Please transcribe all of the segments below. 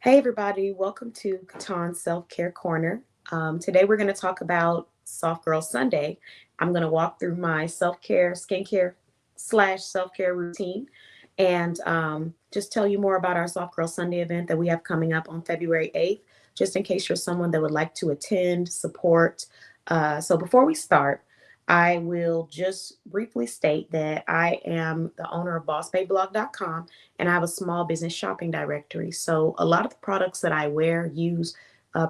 Hey everybody, welcome to KeTohn's Self-Care Corner. Today we're going to talk about Soft Girl Sunday. I'm going to walk through my self-care, skincare slash self-care routine and just tell you more about our Soft Girl Sunday event that we have coming up on February 8th, just in case you're someone that would like to attend, support. So before we start, I will just briefly state that I am the owner of BossBabeBlog.com and I have a small business shopping directory. So a lot of the products that I wear, use,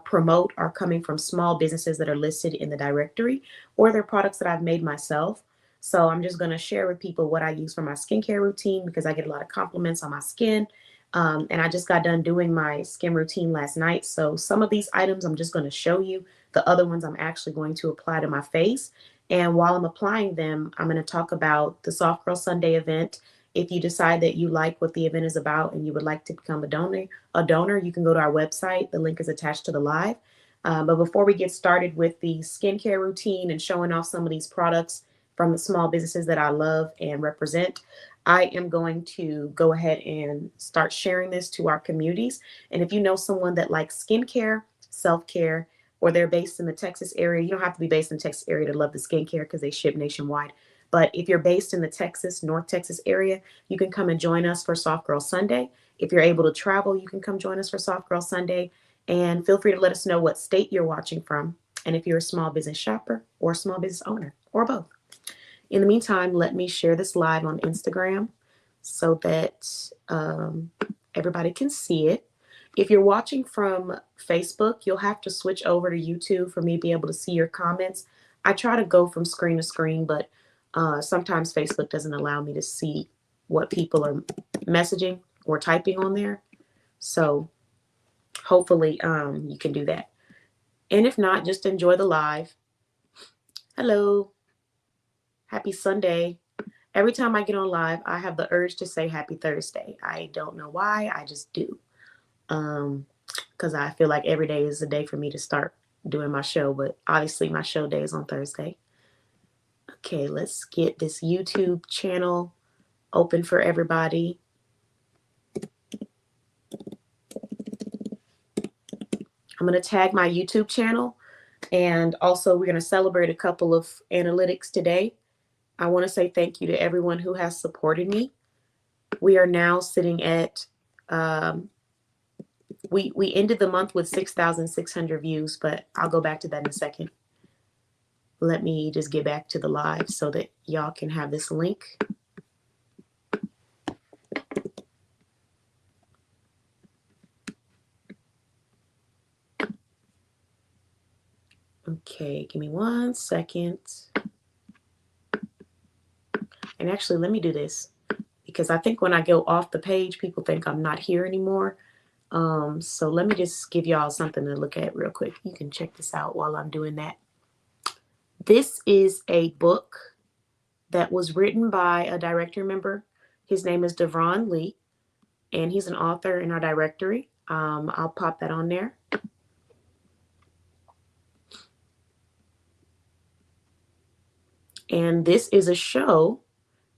promote are coming from small businesses that are listed in the directory, or they're products that I've made myself. So I'm just going to share with people what I use for my skincare routine because I get a lot of compliments on my skin. And I just got done doing my skin routine last night. So some of these items I'm just going to show you. The other ones I'm actually going to apply to my face. And while I'm applying them, I'm going to talk about the Soft Girl Sunday event. If you decide that you like what the event is about and you would like to become a donor, you can go to our website. The link is attached to the live. But before we get started with the skincare routine and showing off some of these products from the small businesses that I love and represent, I am going to go ahead and start sharing this to our communities. And if you know someone that likes skincare, self-care, or they're based in the Texas area, you don't have to be based in the Texas area to love the skincare because they ship nationwide. But if you're based in the North Texas area, you can come and join us for Soft Girl Sunday. If you're able to travel, you can come join us for Soft Girl Sunday. And feel free to let us know what state you're watching from. And if you're a small business shopper or a small business owner or both. In the meantime, let me share this live on Instagram so that everybody can see it. If you're watching from Facebook, you'll have to switch over to YouTube for me to be able to see your comments. I try to go from screen to screen, but sometimes Facebook doesn't allow me to see what people are messaging or typing on there. So hopefully you can do that. And if not, just enjoy the live. Hello. Happy Sunday. Every time I get on live, I have the urge to say happy Thursday. I don't know why, I just do. Because I feel like every day is a day for me to start doing my show, but obviously my show day is on Thursday. Okay, let's get this YouTube channel open for everybody. I'm going to tag my YouTube channel, and also we're going to celebrate a couple of analytics today. I want to say thank you to everyone who has supported me. We are now sitting at, we ended the month with 6,600 views, but I'll go back to that in a second. Let me just get back to the live so that y'all can have this link. Okay, give me 1 second. And actually, let me do this because I think when I go off the page, people think I'm not here anymore. So let me just give y'all something to look at real quick. You can check this out while I'm doing that. This is a book that was written by a directory member. His name is Devron Lee, and he's an author in our directory. I'll pop that on there. And this is a show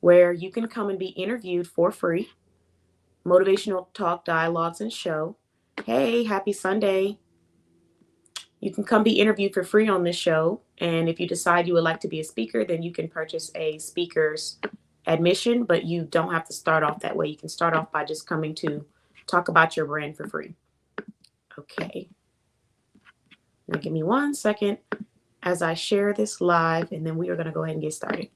where you can come and be interviewed for free. Motivational talk, dialogues, and show. Hey, happy Sunday. You can come be interviewed for free on this show. And if you decide you would like to be a speaker, then you can purchase a speaker's admission, but you don't have to start off that way. You can start off by just coming to talk about your brand for free. Okay. Now give me 1 second as I share this live, and then we are going to go ahead and get started.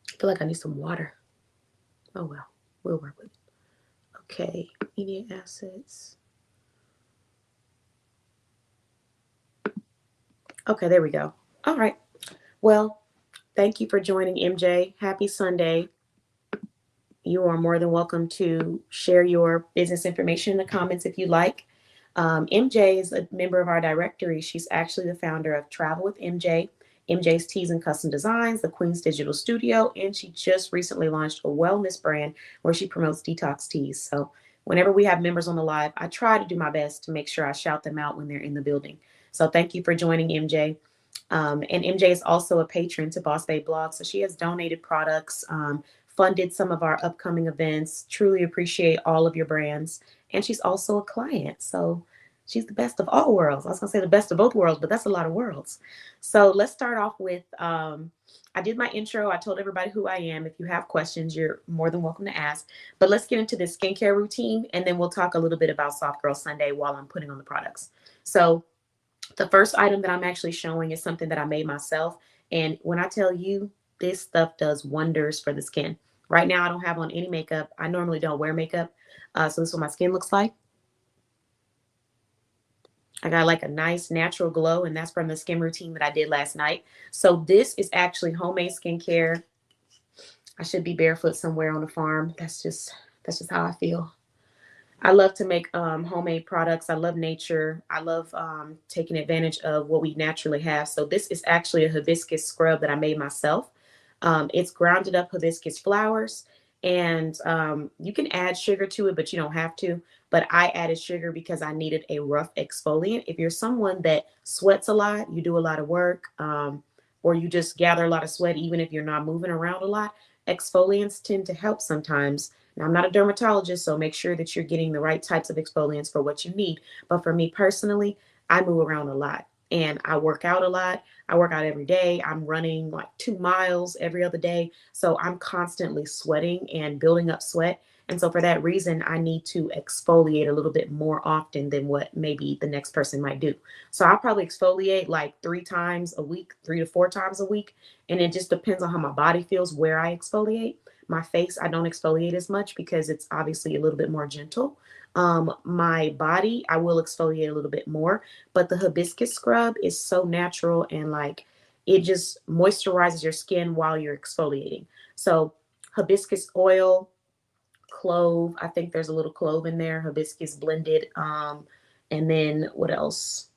I feel like I need some water. Oh, well, we'll work with it. Okay, media assets. Okay, there we go. All right. Well, thank you for joining, MJ. Happy Sunday. You are more than welcome to share your business information in the comments if you like. MJ is a member of our directory. She's actually the founder of Travel with MJ, MJ's Teas and Custom Designs, the Queen's Digital Studio, and she just recently launched a wellness brand where she promotes detox teas. So whenever we have members on the live, I try to do my best to make sure I shout them out when they're in the building. So thank you for joining, MJ. And MJ is also a patron to Boss Babe Blog. So she has donated products, funded some of our upcoming events. Truly appreciate all of your brands. And she's also a client. So she's the best of all worlds. I was going to say the best of both worlds, but that's a lot of worlds. So let's start off with I did my intro. I told everybody who I am. If you have questions, you're more than welcome to ask. But let's get into this skincare routine, and then we'll talk a little bit about Soft Girl Sunday while I'm putting on the products. So the first item that I'm actually showing is something that I made myself. And when I tell you, this stuff does wonders for the skin. Right now, I don't have on any makeup. I normally don't wear makeup. So this is what my skin looks like. I got like a nice natural glow, and that's from the skin routine that I did last night. So this is actually homemade skincare. I should be barefoot somewhere on the farm. That's just how I feel. I love to make homemade products. I love nature. I love taking advantage of what we naturally have. So this is actually a hibiscus scrub that I made myself. It's grounded up hibiscus flowers, and you can add sugar to it, but you don't have to. But I added sugar because I needed a rough exfoliant. If you're someone that sweats a lot, you do a lot of work, or you just gather a lot of sweat, even if you're not moving around a lot, exfoliants tend to help sometimes. Now, I'm not a dermatologist, so make sure that you're getting the right types of exfoliants for what you need. But for me personally, I move around a lot and I work out a lot. I work out every day. I'm running like 2 miles every other day. So I'm constantly sweating and building up sweat. And so for that reason, I need to exfoliate a little bit more often than what maybe the next person might do. So I'll probably exfoliate like 3 times a week, 3 to 4 times a week. And it just depends on how my body feels where I exfoliate. My face, I don't exfoliate as much because it's obviously a little bit more gentle. My body, I will exfoliate a little bit more, but the hibiscus scrub is so natural and like it just moisturizes your skin while you're exfoliating. So hibiscus oil, clove, I think there's a little clove in there, hibiscus blended. And then what else?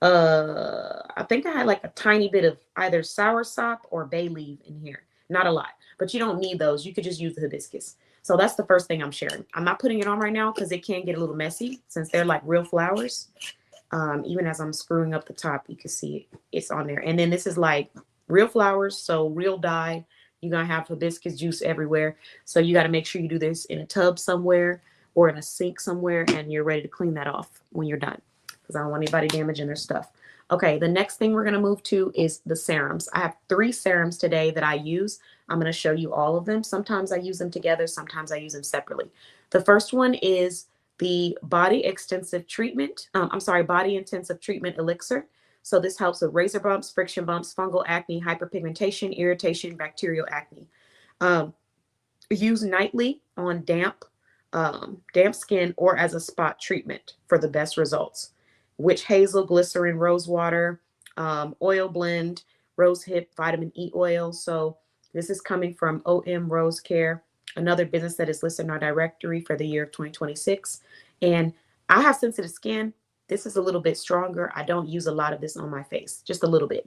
I think I had like a tiny bit of either soursop or bay leaf in here. Not a lot, but you don't need those. You could just use the hibiscus. So that's the first thing I'm sharing. I'm not putting it on right now because it can get a little messy since they're like real flowers. Even as I'm screwing up the top, you can see it's on there. And then this is like real flowers, so real dye. You're going to have hibiscus juice everywhere. So you got to make sure you do this in a tub somewhere or in a sink somewhere, and you're ready to clean that off when you're done because I don't want anybody damaging their stuff. Okay, the next thing we're going to move to is the serums. I have 3 serums today that I use. I'm going to show you all of them. Sometimes I use them together. Sometimes I use them separately. The first one is the Body Intensive Treatment Elixir. So this helps with razor bumps, friction bumps, fungal acne, hyperpigmentation, irritation, bacterial acne. Use nightly on damp skin or as a spot treatment for the best results. Witch hazel, glycerin, rose water, oil blend, rose hip, vitamin E oil. So this is coming from OM Rose Care, another business that is listed in our directory for the year of 2026. And I have sensitive skin. This is a little bit stronger. I don't use a lot of this on my face, just a little bit.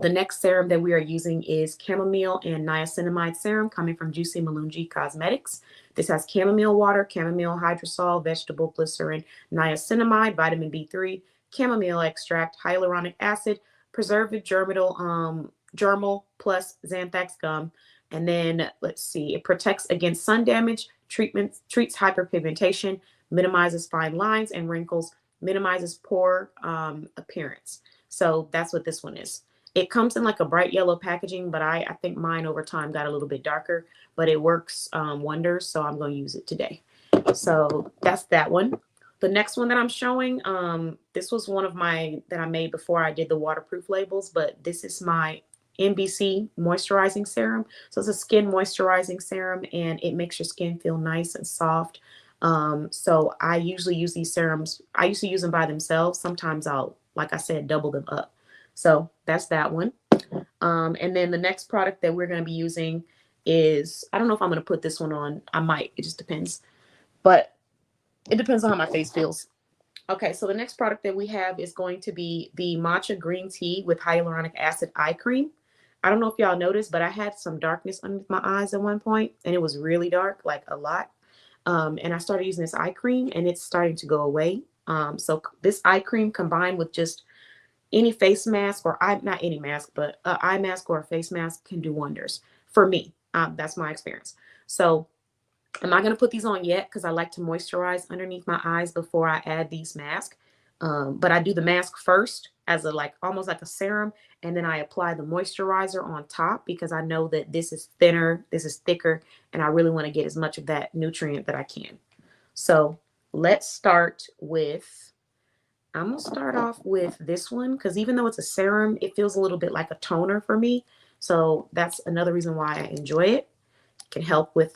The next serum that we are using is chamomile and niacinamide serum coming from Juicy Malungi Cosmetics. This has chamomile water, chamomile hydrosol, vegetable glycerin, niacinamide, vitamin B3, chamomile extract, hyaluronic acid, preservative germal plus xanthax gum. And then let's see, it protects against sun damage, treats hyperpigmentation, minimizes fine lines and wrinkles, minimizes pore appearance. So that's what this one is. It comes in like a bright yellow packaging, but I think mine over time got a little bit darker, but it works wonders. So I'm going to use it today. So that's that one. The next one that I'm showing, this was one of my that I made before I did the waterproof labels, but this is my NBC moisturizing serum. So it's a skin moisturizing serum and it makes your skin feel nice and soft. So I usually use these serums. I used to use them by themselves. Sometimes I'll, like I said, double them up. So that's that one. And then the next product that we're going to be using is, I don't know if I'm going to put this one on. I might, it just depends, but it depends on how my face feels. Okay, so the next product that we have is going to be the matcha green tea with hyaluronic acid eye cream. I don't know if y'all noticed, but I had some darkness underneath my eyes at one point, and it was really dark, like a lot. And I started using this eye cream, and it's starting to go away. So this eye cream combined with just any face mask or eye, not any mask, but an eye mask or a face mask can do wonders for me. That's my experience. So I'm not going to put these on yet because I like to moisturize underneath my eyes before I add these masks. But I do the mask first as a like almost like a serum, and then I apply the moisturizer on top because I know that this is thinner, this is thicker, and I really want to get as much of that nutrient that I can. So let's start with, I'm going to start off with this one because even though it's a serum, it feels a little bit like a toner for me. So that's another reason why I enjoy it. It can help with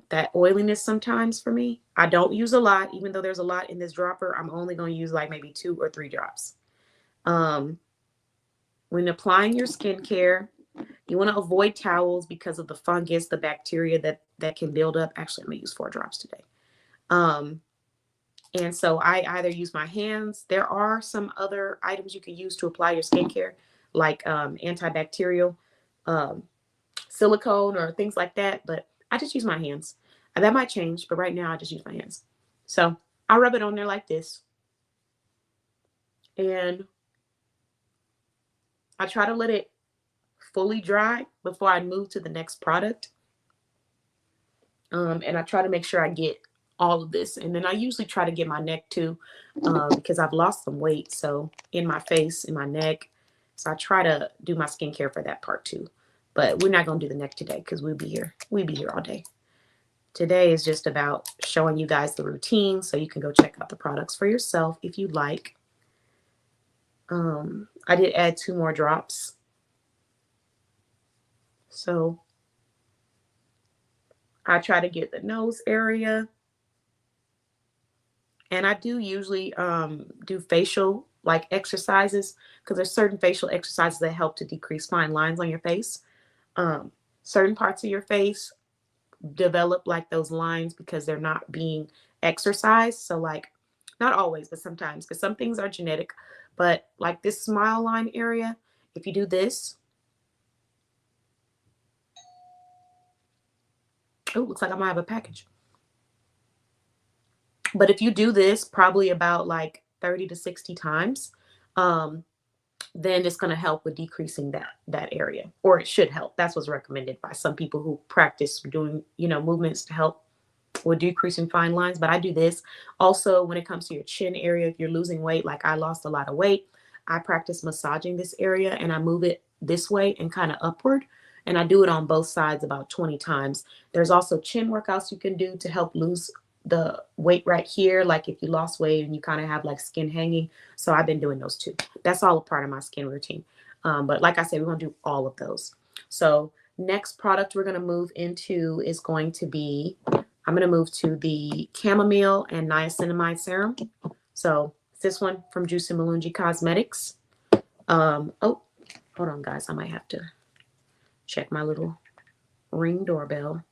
that oiliness sometimes for me. I don't use a lot, even though there's a lot in this dropper. I'm only going to use like maybe 2 or 3 drops. When applying your skincare, you want to avoid towels because of the fungus, the bacteria that can build up. Actually, I'm going to use 4 drops today. And so I either use my hands. There are some other items you can use to apply your skincare, like antibacterial silicone or things like that. But I just use my hands. That might change, but right now I just use my hands. So I rub it on there like this. And I try to let it fully dry before I move to the next product. And I try to make sure I get all of this. And then I usually try to get my neck too, because I've lost some weight. So in my face, in my neck. So I try to do my skincare for that part too. But we're not going to do the neck today because we'll be here. We'll be here all day. Today is just about showing you guys the routine so you can go check out the products for yourself if you like. I did add 2 more drops. So I try to get the nose area. And I do usually do facial like exercises because there's certain facial exercises that help to decrease fine lines on your face. Certain parts of your face develop like those lines because they're not being exercised. So like not always, but sometimes, because some things are genetic. But like this smile line area, if you do this, oh, looks like I might have a package. But if you do this probably about like 30 to 60 times, then it's going to help with decreasing that area, or it should help. That's what's recommended by some people who practice doing, movements to help with decreasing fine lines. But I do this also when it comes to your chin area. If you're losing weight, like I lost a lot of weight, I practice massaging this area and I move it this way and kind of upward. And I do it on both sides about 20 times. There's also chin workouts you can do to help lose the weight right here. Like if you lost weight and you kind of have like skin hanging. So I've been doing those too. That's all a part of my skin routine. But like I said, we're going to do all of those. So next product we're going to move into is going to be, I'm going to move to the chamomile and niacinamide serum. So this one from Juicy Malungi Cosmetics. Oh, hold on, guys. I might have to check my little Ring doorbell.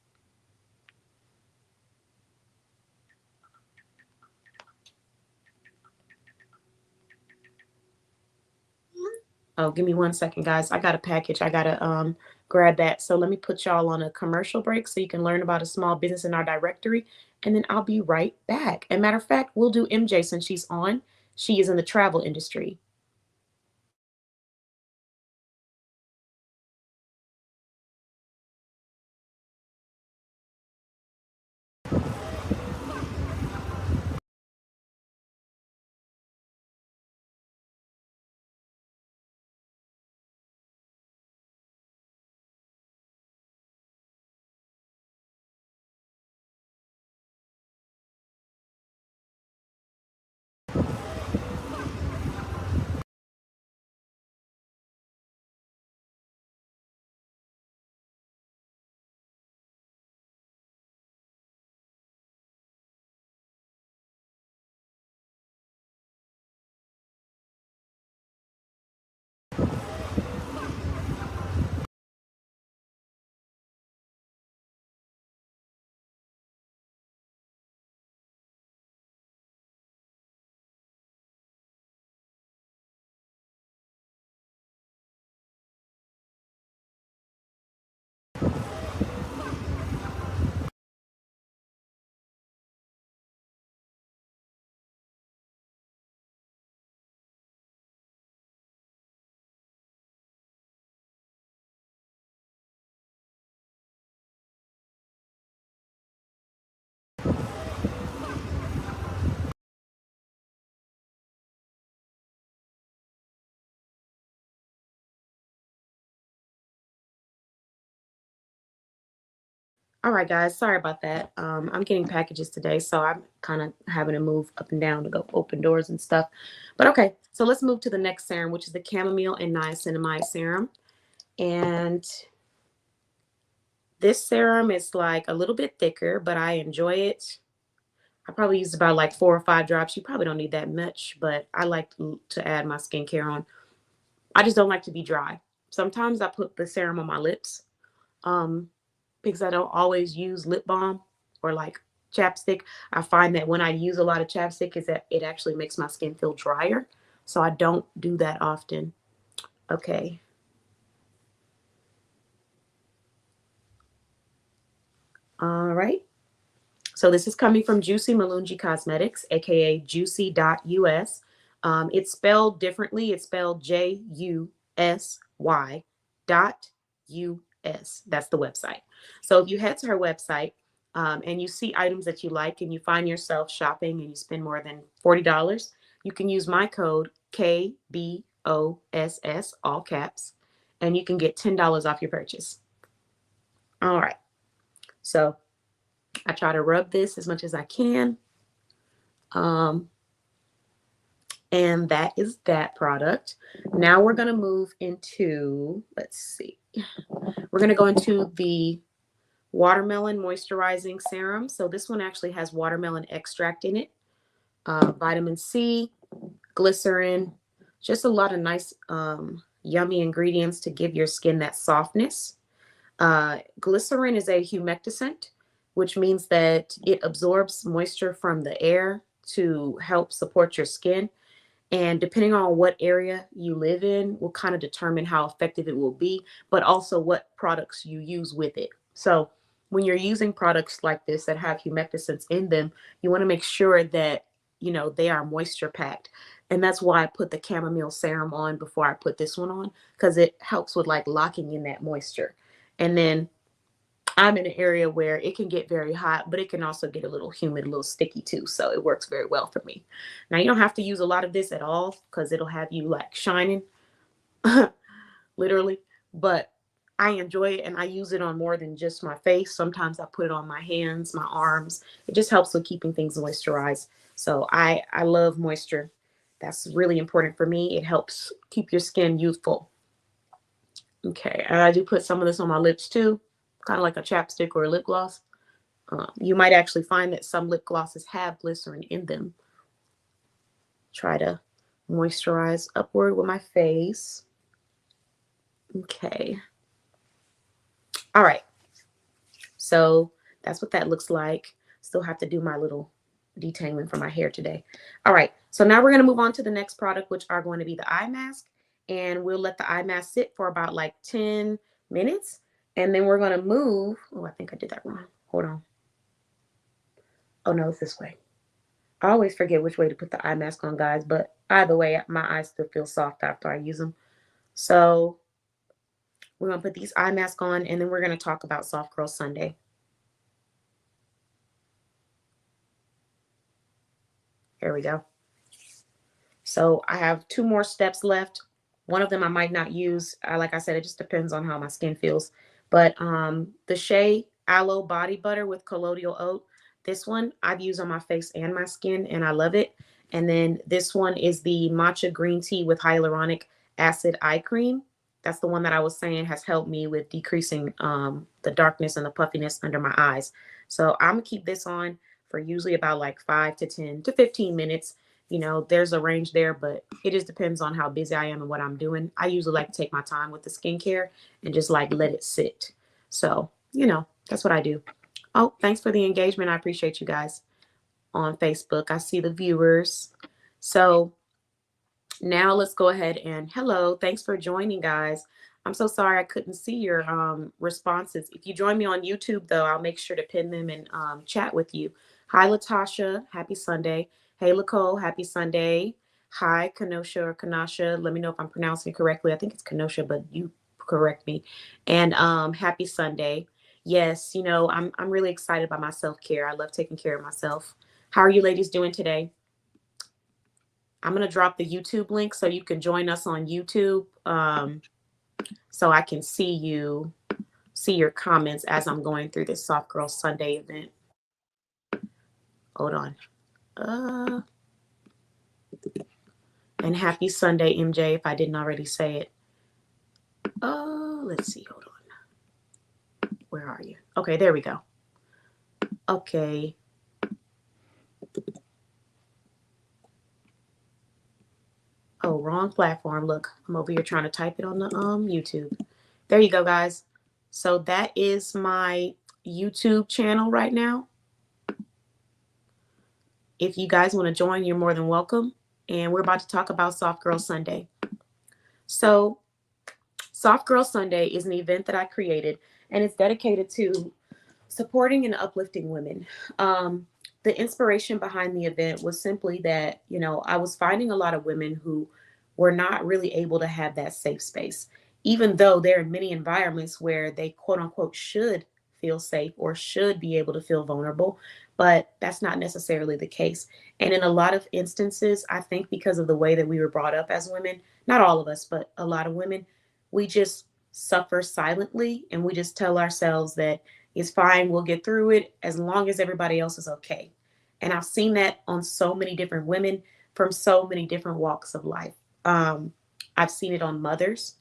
Oh, give me 1 second, guys. I got a package. I got to grab that. So let me put y'all on a commercial break so you can learn about a small business in our directory. And then I'll be right back. And matter of fact, we'll do MJ since she's on. She is in the travel industry. All right, guys. Sorry about that. I'm getting packages today, so I'm kind of having to move up and down to go open doors and stuff. But okay, so let's move to the next serum, which is the chamomile and niacinamide serum. And this serum is like a little bit thicker, but I enjoy it. I probably use about like 4 or 5 drops. You probably don't need that much, but I like to add my skincare on. I just don't like to be dry. Sometimes I put the serum on my lips. Um, because I don't always use lip balm or like chapstick. I find that when I use a lot of chapstick is that it actually makes my skin feel drier. So I don't do that often. Okay. All right. So this is coming from Juicy Malungi Cosmetics, aka juicy.us. It's spelled differently. It's spelled JUSY.US. That's the website. So if you head to her website and you see items that you like and you find yourself shopping and you spend more than $40, you can use my code KBOSS, all caps, and you can get $10 off your purchase. All right. So I try to rub this as much as I can. And that is that product. Now we're going to move into, let's see, we're going to go into the watermelon moisturizing serum. So this one actually has watermelon extract in it, vitamin C, glycerin, just a lot of nice, yummy ingredients to give your skin that softness. Glycerin is a humectant, which means that it absorbs moisture from the air to help support your skin. And depending on what area you live in will kind of determine how effective it will be, but also what products you use with it. So when you're using products like this that have humectants in them, you want to make sure that, you know, they are moisture packed. And that's why I put the chamomile serum on before I put this one on, because it helps with like locking in that moisture. And then I'm in an area where it can get very hot, but it can also get a little humid, a little sticky too. So it works very well for me. Now, you don't have to use a lot of this at all because it'll have you like shining, literally. But I enjoy it and I use it on more than just my face. Sometimes I put it on my hands, my arms. It just helps with keeping things moisturized. So I love moisture. That's really important for me. It helps keep your skin youthful. Okay, and I do put some of this on my lips too, kind of like a chapstick or a lip gloss. You might actually find that some lip glosses have glycerin in them. Try to moisturize upward with my face. Okay. All right. So that's what that looks like. Still have to do my little detangling for my hair today. All right. So now we're going to move on to the next product, which are going to be the eye mask. And we'll let the eye mask sit for about like 10 minutes. And then we're going to move. Oh, I think I did that wrong. Hold on. Oh, no, it's this way. I always forget which way to put the eye mask on, guys. But either way, my eyes still feel soft after I use them. So we're going to put these eye masks on, and then we're going to talk about Soft Girl Sunday. Here we go. So I have 2 more steps left. One of them I might not use. Like I said, it just depends on how my skin feels. But the Shea Aloe Body Butter with Colloidal Oat, this one I've used on my face and my skin, and I love it. And then this one is the Matcha Green Tea with Hyaluronic Acid Eye Cream. That's the one that I was saying has helped me with decreasing the darkness and the puffiness under my eyes. So I'm going to keep this on for usually about like 5 to 10 to 15 minutes. You know, there's a range there, but it just depends on how busy I am and what I'm doing. I usually like to take my time with the skincare and just like let it sit. So, you know, that's what I do. Oh, thanks for the engagement. I appreciate you guys on Facebook. I see the viewers. So now let's go ahead and hello. Thanks for joining, guys. I'm so sorry I couldn't see your responses. If you join me on YouTube, though, I'll make sure to pin them and chat with you. Hi, Latasha. Happy Sunday. Hey, Nicole. Happy Sunday. Hi, Kenosha or Kanasha. Let me know if I'm pronouncing it correctly. I think it's Kenosha, but you correct me. And happy Sunday. Yes, you know, I'm really excited about my self-care. I love taking care of myself. How are you ladies doing today? I'm going to drop the YouTube link so you can join us on YouTube, so I can see you. see your comments as I'm going through this Soft Girl Sunday event. Hold on. And happy Sunday, MJ, if I didn't already say it. Let's see. Hold on. Where are you? Okay, there we go. Okay. Oh, wrong platform. Look, I'm over here trying to type it on the YouTube. There you go, guys. So that is my YouTube channel right now. If you guys want to join, you're more than welcome. And we're about to talk about Soft Girl Sunday. So Soft Girl Sunday is an event that I created, and it's dedicated to supporting and uplifting women. The inspiration behind the event was simply that, I was finding a lot of women who were not really able to have that safe space, even though they're in many environments where they quote unquote should feel safe or should be able to feel vulnerable, but that's not necessarily the case. And in a lot of instances, I think because of the way that we were brought up as women, not all of us, but a lot of women, we just suffer silently and we just tell ourselves that it's fine, we'll get through it as long as everybody else is okay. And I've seen that on so many different women from so many different walks of life. I've seen it on mothers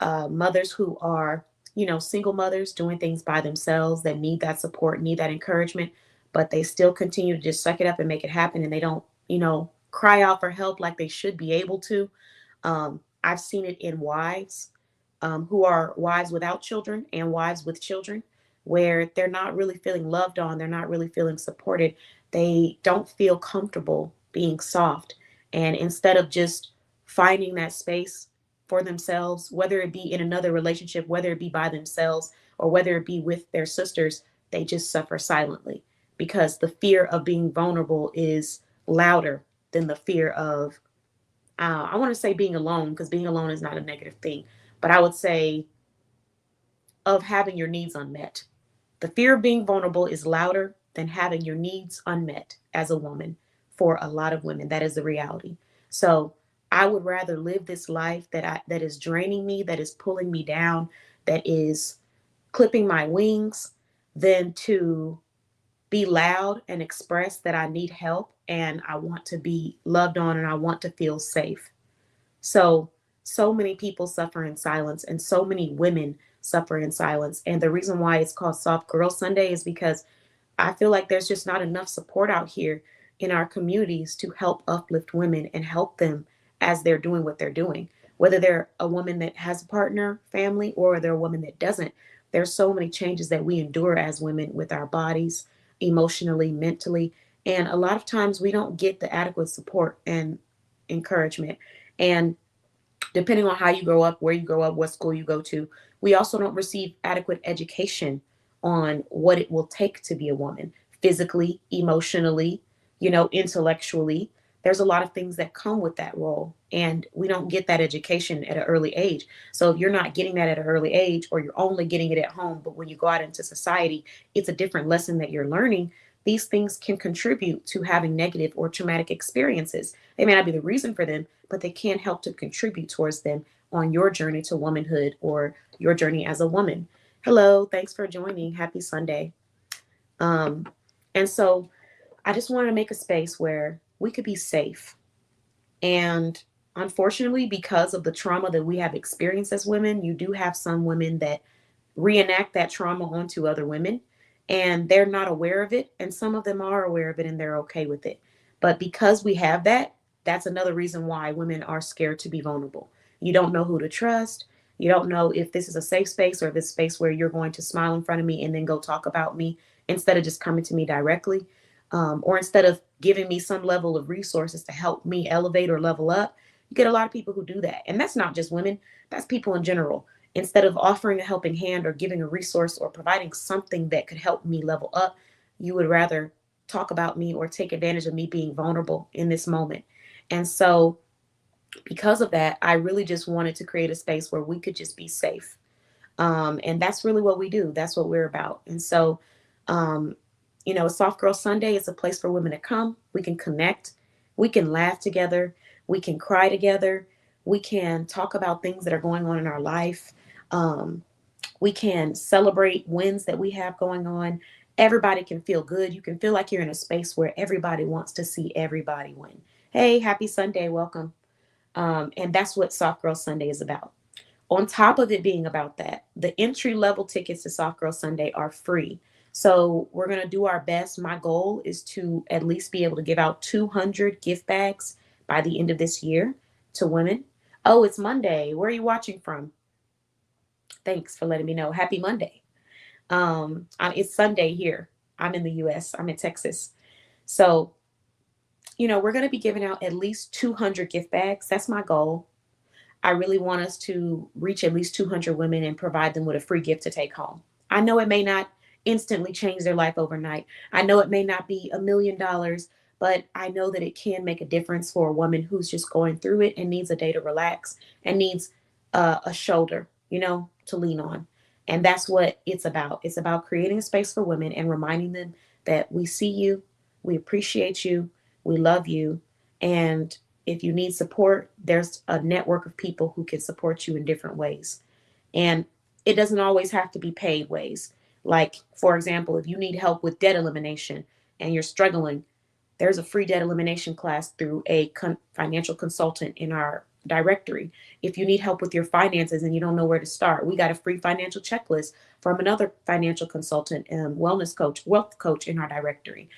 who are, single mothers doing things by themselves that need that support, need that encouragement, but they still continue to just suck it up and make it happen. And they don't, cry out for help like they should be able to. I've seen it in wives who are wives without children and wives with children, where they're not really feeling loved on, they're not really feeling supported, they don't feel comfortable being soft. And instead of just finding that space for themselves, whether it be in another relationship, whether it be by themselves, or whether it be with their sisters, they just suffer silently because the fear of being vulnerable is louder than the fear of I want to say being alone, because being alone is not a negative thing, but I would say of having your needs unmet. The fear of being vulnerable is louder than having your needs unmet as a woman. For a lot of women, that is the reality. So I would rather live this life that is draining me, that is pulling me down, that is clipping my wings, than to be loud and express that I need help and I want to be loved on and I want to feel safe. So many people suffer in silence and so many women suffer in silence. And the reason why it's called Soft Girl Sunday is because I feel like there's just not enough support out here in our communities to help uplift women and help them as they're doing what they're doing. Whether they're a woman that has a partner, family, or they're a woman that doesn't, there's so many changes that we endure as women with our bodies, emotionally, mentally. And a lot of times we don't get the adequate support and encouragement. And depending on how you grow up, where you grow up, what school you go to, we also don't receive adequate education on what it will take to be a woman physically, emotionally, intellectually. There's a lot of things that come with that role, and we don't get that education at an early age. So if you're not getting that at an early age, or you're only getting it at home, but when you go out into society, it's a different lesson that you're learning. These things can contribute to having negative or traumatic experiences. They may not be the reason for them, but they can help to contribute towards them on your journey to womanhood or your journey as a woman. Hello, thanks for joining. Happy Sunday. Um, and so I just wanted to make a space where we could be safe. And unfortunately, because of the trauma that we have experienced as women, you do have some women that reenact that trauma onto other women and they're not aware of it. And some of them are aware of it and they're okay with it. But because we have that, that's another reason why women are scared to be vulnerable. You don't know who to trust. You don't know if this is a safe space or this space where you're going to smile in front of me and then go talk about me instead of just coming to me directly, or instead of giving me some level of resources to help me elevate or level up. You get a lot of people who do that. And that's not just women, that's people in general. Instead of offering a helping hand or giving a resource or providing something that could help me level up, you would rather talk about me or take advantage of me being vulnerable in this moment. And so, because of that, I really just wanted to create a space where we could just be safe. And that's really what we do. That's what we're about. And so, um, Soft Girl Sunday is a place for women to come. We can connect. We can laugh together. We can cry together. We can talk about things that are going on in our life. Um, We can celebrate wins that we have going on. Everybody can feel good. You can feel like you're in a space where everybody wants to see everybody win. Hey, happy Sunday. Welcome. And that's what Soft Girl Sunday is about. On top of it being about that, the entry level tickets to Soft Girl Sunday are free. So we're going to do our best. My goal is to at least be able to give out 200 gift bags by the end of this year to women. Oh, it's Monday. Where are you watching from? Thanks for letting me know. Happy Monday. It's Sunday here. I'm in the US, I'm in Texas. So, we're going to be giving out at least 200 gift bags. That's my goal. I really want us to reach at least 200 women and provide them with a free gift to take home. I know it may not instantly change their life overnight. I know it may not be $1 million, but I know that it can make a difference for a woman who's just going through it and needs a day to relax and needs a shoulder, to lean on. And that's what it's about. It's about creating a space for women and reminding them that we see you, we appreciate you, we love you, and if you need support, there's a network of people who can support you in different ways. And it doesn't always have to be paid ways. Like, for example, if you need help with debt elimination and you're struggling, there's a free debt elimination class through a financial consultant in our directory. If you need help with your finances and you don't know where to start, we got a free financial checklist from another financial consultant and wellness coach, wealth coach in our directory.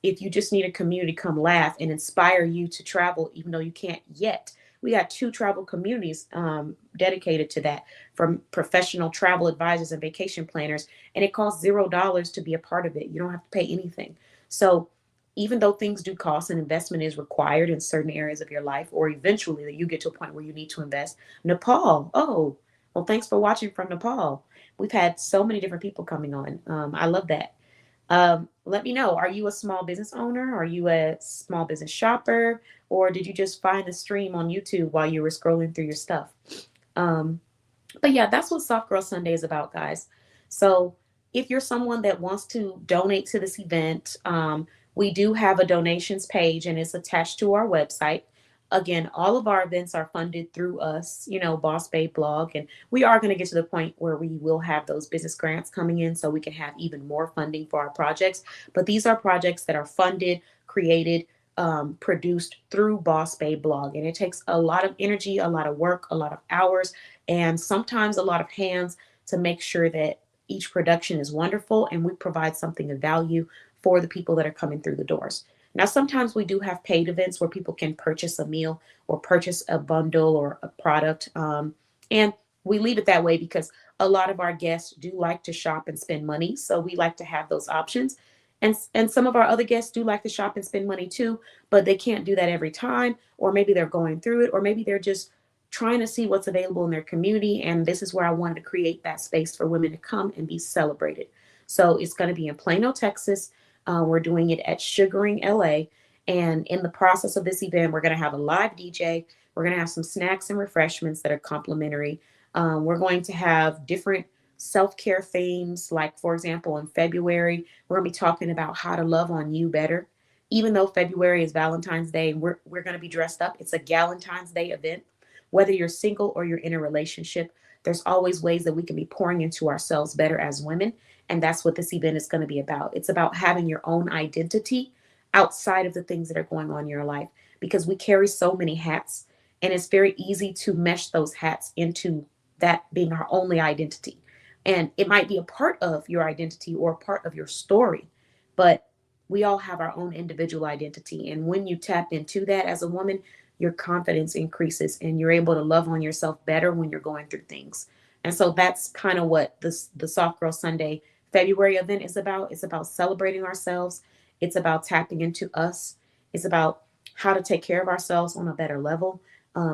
If you just need a community come laugh and inspire you to travel, even though you can't yet, we got 2 travel communities dedicated to that, from professional travel advisors and vacation planners, and it costs $0 to be a part of it. You don't have to pay anything. So even though things do cost and investment is required in certain areas of your life, or eventually that you get to a point where you need to invest. Nepal. Oh, well, thanks for watching from Nepal. We've had so many different people coming on. I love that. Let me know. Are you a small business owner? Are you a small business shopper? Or did you just find the stream on YouTube while you were scrolling through your stuff? Um, but yeah, that's what Soft Girl Sunday is about, guys. So if you're someone that wants to donate to this event, we do have a donations page and it's attached to our website. Again, all of our events are funded through us, Boss Babe blog. And we are going to get to the point where we will have those business grants coming in so we can have even more funding for our projects. But these are projects that are funded, created, produced through Boss Babe blog. And it takes a lot of energy, a lot of work, a lot of hours, and sometimes a lot of hands to make sure that each production is wonderful and we provide something of value for the people that are coming through the doors. Now, sometimes we do have paid events where people can purchase a meal or purchase a bundle or a product. And we leave it that way because a lot of our guests do like to shop and spend money. So we like to have those options. And some of our other guests do like to shop and spend money too, but they can't do that every time. Or maybe they're going through it, or maybe they're just trying to see what's available in their community. And this is where I wanted to create that space for women to come and be celebrated. So it's going to be in Plano, Texas. We're doing it at Sugaring LA. And in the process of this event, we're going to have a live DJ. We're going to have some snacks and refreshments that are complimentary. We're going to have different self-care themes. Like, for example, in February, we're going to be talking about how to love on you better. Even though February is Valentine's Day, we're going to be dressed up. It's a Galentine's Day event. Whether you're single or you're in a relationship, there's always ways that we can be pouring into ourselves better as women. And that's what this event is going to be about. It's about having your own identity outside of the things that are going on in your life, because we carry so many hats and it's very easy to mesh those hats into that being our only identity. And it might be a part of your identity or a part of your story, but we all have our own individual identity. And when you tap into that as a woman, your confidence increases and you're able to love on yourself better when you're going through things. And so that's kind of what the Soft Girl Sunday February event is about. It's about celebrating ourselves. It's about tapping into us. It's about how to take care of ourselves on a better level.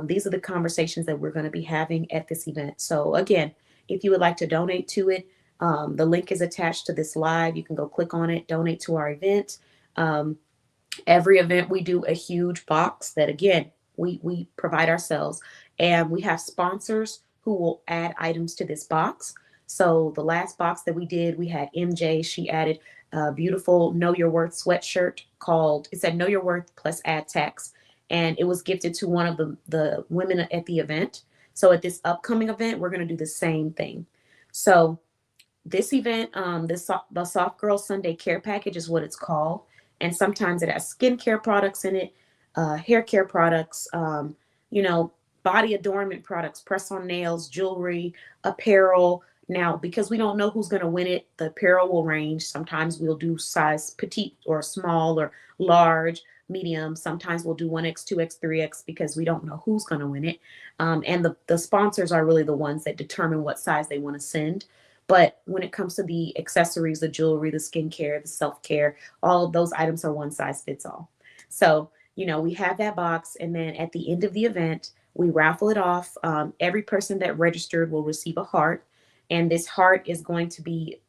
These are the conversations that we're going to be having at this event. So again, if you would like to donate to it, the link is attached to this live. You can go click on it, donate to our event. Every event we do a huge box that, again, we provide ourselves, and we have sponsors who will add items to this box. So the last box that we did, we had MJ. She added a beautiful Know Your Worth sweatshirt called, it said Know Your Worth plus add tax. And it was gifted to one of the women at the event. So at this upcoming event, we're going to do the same thing. So this event, the Soft Girl Sunday Care Package is what it's called, and sometimes it has skincare products in it, hair care products, you know, body adornment products, press-on nails, jewelry, apparel. Now, because we don't know who's going to win it, the apparel will range. Sometimes we'll do size petite or small or large, medium. Sometimes we'll do 1X, 2X, 3X because we don't know who's going to win it. And the sponsors are really the ones that determine what size they want to send. But when it comes to the accessories, the jewelry, the skincare, the self-care, all of those items are one size fits all. So, we have that box. And then at the end of the event, we raffle it off. Every person that registered will receive a heart. And this heart is going to be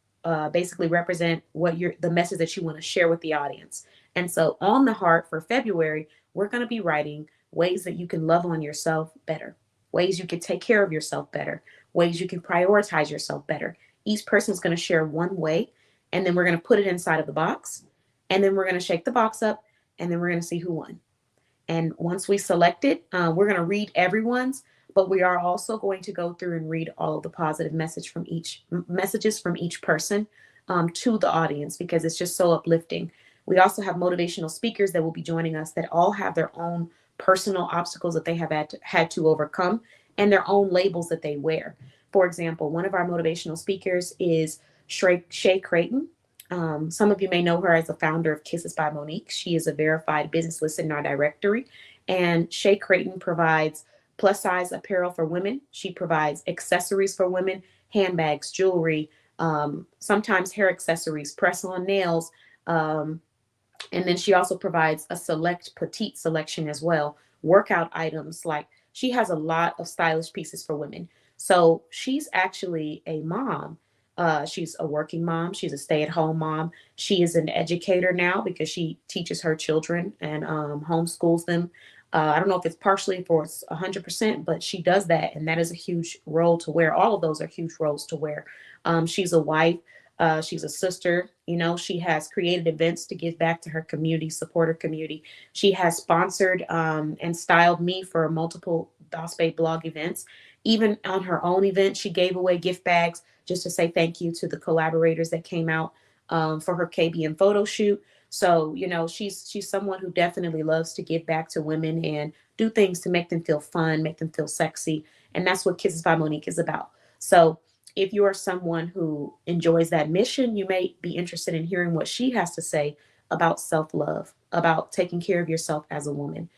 basically represent the message that you want to share with the audience. And so on the heart for February, we're going to be writing ways that you can love on yourself better, ways you can take care of yourself better, ways you can prioritize yourself better. Each person is going to share one way, and then we're going to put it inside of the box, and then we're going to shake the box up, and then we're going to see who won. And once we select it, we're going to read everyone's, but we are also going to go through and read all of the positive messages from each person to the audience, because it's just so uplifting. We also have motivational speakers that will be joining us that all have their own personal obstacles that they have had to overcome and their own labels that they wear. For example, one of our motivational speakers is Shay Creighton. Some of you may know her as the founder of Kisses by Monique. She is a verified business listed in our directory. And Shay Creighton provides plus size apparel for women. She provides accessories for women, handbags, jewelry, sometimes hair accessories, press on nails. And then she also provides a select petite selection as well. Workout items, like she has a lot of stylish pieces for women. So she's actually a mom. She's a working mom. She's a stay-at-home mom. She is an educator now because she teaches her children and homeschools them. I don't know if it's partially for 100%, but she does that, and that is a huge role to wear. All of those are huge roles to wear. She's a wife. She's a sister. She has created events to give back to her community, support her community. She has sponsored and styled me for multiple Boss Babe blog events. Even on her own event, she gave away gift bags just to say thank you to the collaborators that came out for her KBM photo shoot. So, she's someone who definitely loves to give back to women and do things to make them feel fun, make them feel sexy. And that's what Kisses by Monique is about. So if you are someone who enjoys that mission, you may be interested in hearing what she has to say about self-love, about taking care of yourself as a woman.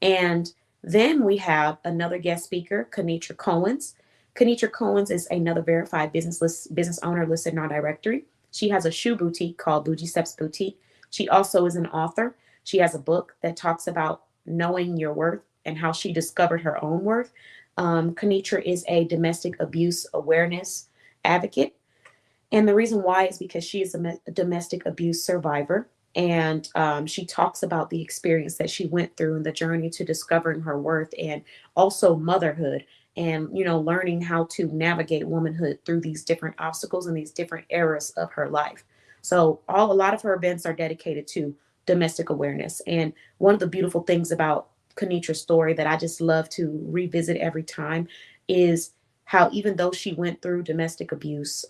And then we have another guest speaker, KeTohn's. KeTohn's is another verified business owner listed in our directory. She has a shoe boutique called Bougie Steps Boutique. She also is an author. She has a book that talks about knowing your worth and how she discovered her own worth. KeTohn is a domestic abuse awareness advocate. And the reason why is because she is a domestic abuse survivor. And she talks about the experience that she went through and the journey to discovering her worth, and also motherhood, and learning how to navigate womanhood through these different obstacles and these different eras of her life. So a lot of her events are dedicated to domestic awareness. And one of the beautiful things about KeTohn's story that I just love to revisit every time is how, even though she went through domestic abuse,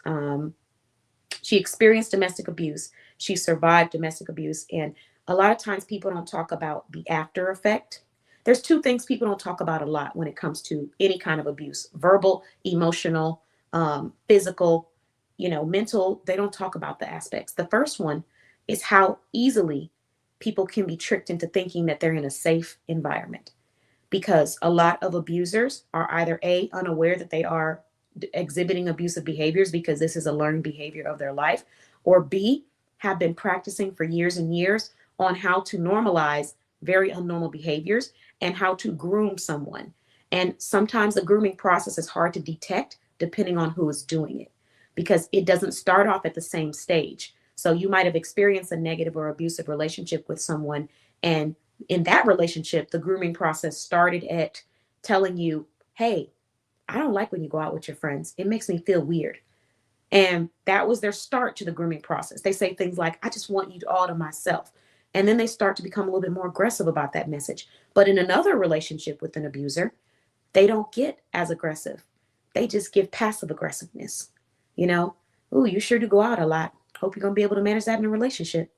she experienced domestic abuse, she survived domestic abuse. And a lot of times people don't talk about the after effect. There's two things people don't talk about a lot when it comes to any kind of abuse: verbal, emotional, physical, mental. They don't talk about the aspects. The first one is how easily people can be tricked into thinking that they're in a safe environment, because a lot of abusers are either unaware that they are exhibiting abusive behaviors because this is a learned behavior of their life, or B, have been practicing for years and years on how to normalize very unnormal behaviors and how to groom someone. And sometimes the grooming process is hard to detect depending on who is doing it, because it doesn't start off at the same stage. So you might have experienced a negative or abusive relationship with someone, and in that relationship, the grooming process started at telling you, hey, I don't like when you go out with your friends. It makes me feel weird. And that was their start to the grooming process. They say things like, I just want you all to myself. And then they start to become a little bit more aggressive about that message. But in another relationship with an abuser, they don't get as aggressive. They just give passive aggressiveness. You know, ooh, you sure do go out a lot. Hope you're going to be able to manage that in a relationship.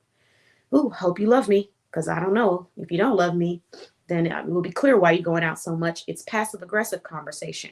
Ooh, hope you love me. Because I don't know. If you don't love me, then it will be clear why you're going out so much. It's passive aggressive conversation.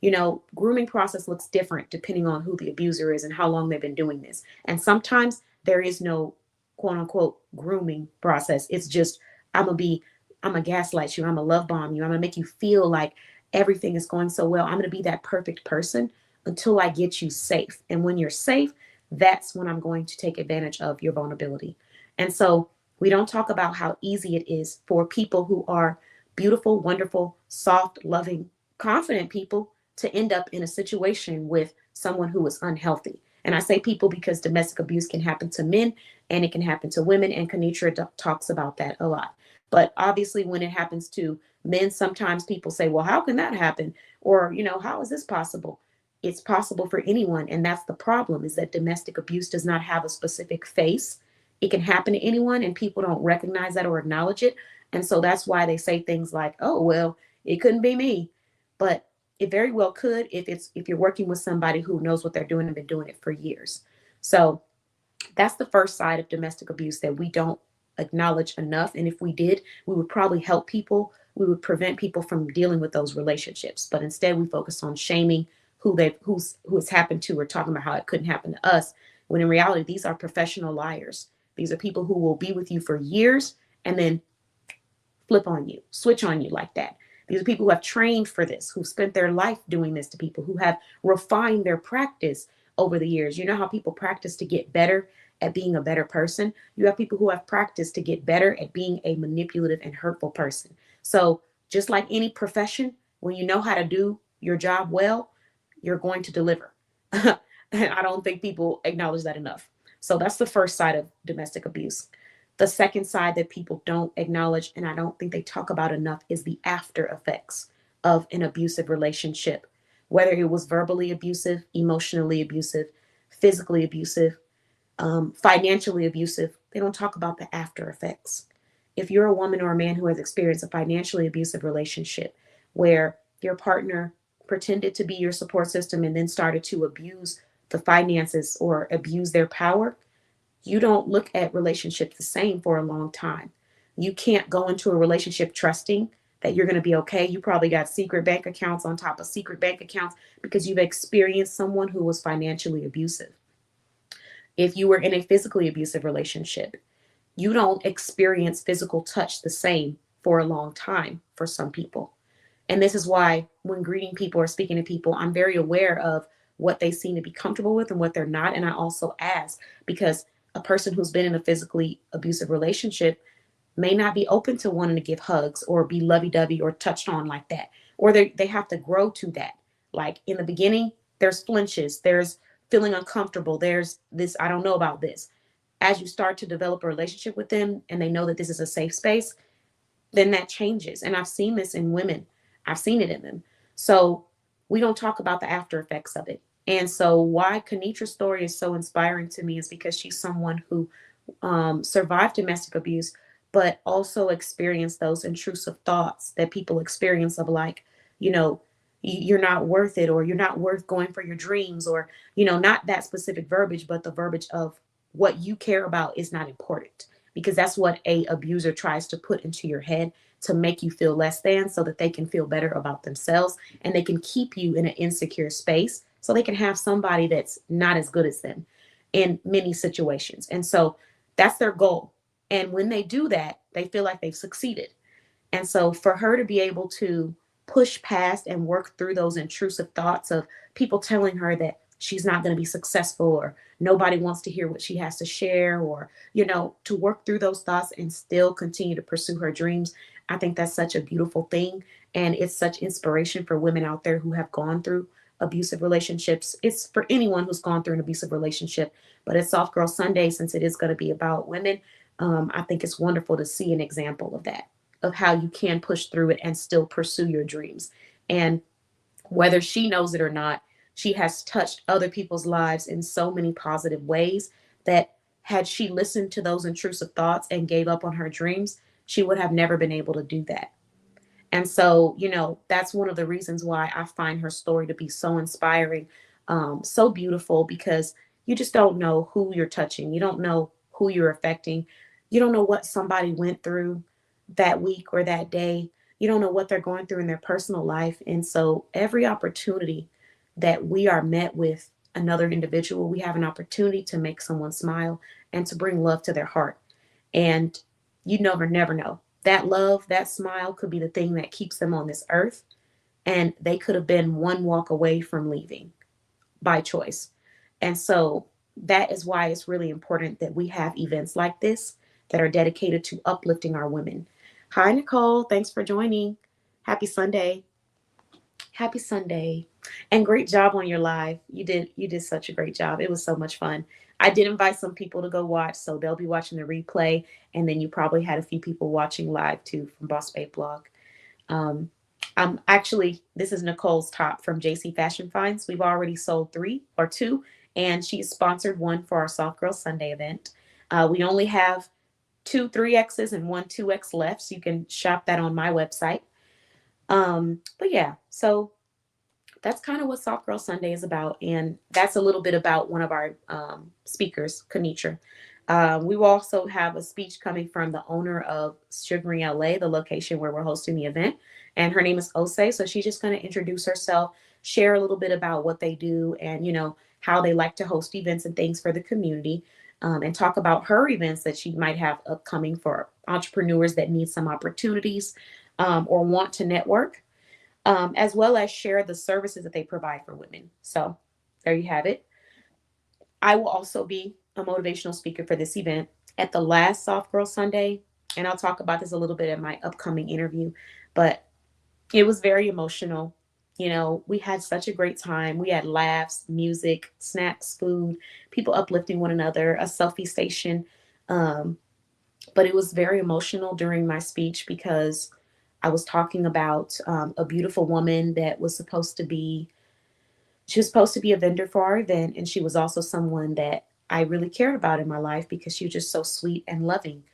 You know, grooming process looks different depending on who the abuser is and how long they've been doing this. And sometimes there is no quote unquote grooming process. It's just, I'm going to be, I'm going to gaslight you. I'm going to love bomb you. I'm going to make you feel like everything is going so well. I'm going to be that perfect person until I get you safe. And when you're safe, that's when I'm going to take advantage of your vulnerability. And so we don't talk about how easy it is for people who are beautiful, wonderful, soft, loving, confident people to end up in a situation with someone who is unhealthy. And I say people because domestic abuse can happen to men and it can happen to women. And Kenitra talks about that a lot. But obviously, when it happens to men, sometimes people say, well, how can that happen? Or, you know, how is this possible? It's possible for anyone. And that's the problem, is that domestic abuse does not have a specific face. It can happen to anyone, and people don't recognize that or acknowledge it. And so that's why they say things like, oh, well, it couldn't be me. But it very well could, if you're working with somebody who knows what they're doing and been doing it for years. So that's the first side of domestic abuse that we don't acknowledge enough. And if we did, we would probably help people. We would prevent people from dealing with those relationships. But instead, we focus on shaming who it's happened to, or talking about how it couldn't happen to us. When in reality, these are professional liars. These are people who will be with you for years and then flip on you, switch on you like that. These are people who have trained for this, who've spent their life doing this to people, who have refined their practice over the years. You know how people practice to get better at being a better person? You have people who have practiced to get better at being a manipulative and hurtful person. So, just like any profession, when you know how to do your job well, you're going to deliver. And I don't think people acknowledge that enough. So, that's the first side of domestic abuse. The second side that people don't acknowledge, and I don't think they talk about enough, is the after effects of an abusive relationship. Whether it was verbally abusive, emotionally abusive, physically abusive, financially abusive, they don't talk about the after effects. If you're a woman or a man who has experienced a financially abusive relationship where your partner pretended to be your support system and then started to abuse the finances or abuse their power, you don't look at relationships the same for a long time. You can't go into a relationship trusting that you're going to be okay. You probably got secret bank accounts on top of secret bank accounts because you've experienced someone who was financially abusive. If you were in a physically abusive relationship, you don't experience physical touch the same for a long time for some people. And this is why when greeting people or speaking to people, I'm very aware of what they seem to be comfortable with and what they're not. And I also ask, because a person who's been in a physically abusive relationship may not be open to wanting to give hugs or be lovey-dovey or touched on like that. Or they have to grow to that. Like in the beginning, there's flinches, there's feeling uncomfortable, there's this, I don't know about this. As you start to develop a relationship with them and they know that this is a safe space, then that changes. And I've seen this in women. I've seen it in them. So we don't talk about the after effects of it. And so why Kenitra's story is so inspiring to me is because she's someone who survived domestic abuse, but also experienced those intrusive thoughts that people experience of like, you know, you're not worth it, or you're not worth going for your dreams, or, you know, not that specific verbiage, but the verbiage of what you care about is not important, because that's what a abuser tries to put into your head to make you feel less than so that they can feel better about themselves and they can keep you in an insecure space so they can have somebody that's not as good as them in many situations. And so that's their goal. And when they do that, they feel like they've succeeded. And so for her to be able to push past and work through those intrusive thoughts of people telling her that she's not going to be successful, or nobody wants to hear what she has to share, or, you know, to work through those thoughts and still continue to pursue her dreams, I think that's such a beautiful thing. And it's such inspiration for women out there who have gone through abusive relationships. It's for anyone who's gone through an abusive relationship. But at Soft Girl Sunday, since it is going to be about women, I think it's wonderful to see an example of that, of how you can push through it and still pursue your dreams. And whether she knows it or not, she has touched other people's lives in so many positive ways that had she listened to those intrusive thoughts and gave up on her dreams, she would have never been able to do that. And so, you know, that's one of the reasons why I find her story to be so inspiring. So beautiful, because you just don't know who you're touching. You don't know who you're affecting. You don't know what somebody went through that week or that day. You don't know what they're going through in their personal life. And so every opportunity that we are met with another individual, we have an opportunity to make someone smile and to bring love to their heart. And you never know. That love, that smile could be the thing that keeps them on this earth. And they could have been one walk away from leaving by choice. And so that is why it's really important that we have events like this that are dedicated to uplifting our women. Hi, Nicole. Thanks for joining. Happy Sunday. Happy Sunday. And great job on your live. You did such a great job. It was so much fun. I did invite some people to go watch, so they'll be watching the replay. And then you probably had a few people watching live too from Boss Babe Blog. Um, actually, this is Nicole's top from JC Fashion Finds. We've already sold 3 or 2, and she's sponsored one for our Soft Girl Sunday event. We only have 2 3Xs and 1 2X left, so you can shop that on my website. But yeah, so that's kind of what Soft Girl Sunday is about. And that's a little bit about one of our speakers, Kanitra. We will also have a speech coming from the owner of Sugaring LA, the location where we're hosting the event. And her name is Ose. So she's just going to introduce herself, share a little bit about what they do and, how they like to host events and things for the community, and talk about her events that she might have upcoming for entrepreneurs that need some opportunities, or want to network, as well as share the services that they provide for women. So there you have it. I will also be a motivational speaker for this event at the last Soft Girl Sunday. And I'll talk about this a little bit in my upcoming interview. But it was very emotional. We had such a great time. We had laughs, music, snacks, food, people uplifting one another, a selfie station. Um, but it was very emotional during my speech because I was talking about a beautiful woman that was supposed to be she was supposed to be a vendor for our event, and she was also someone that I really cared about in my life because she was just so sweet and loving.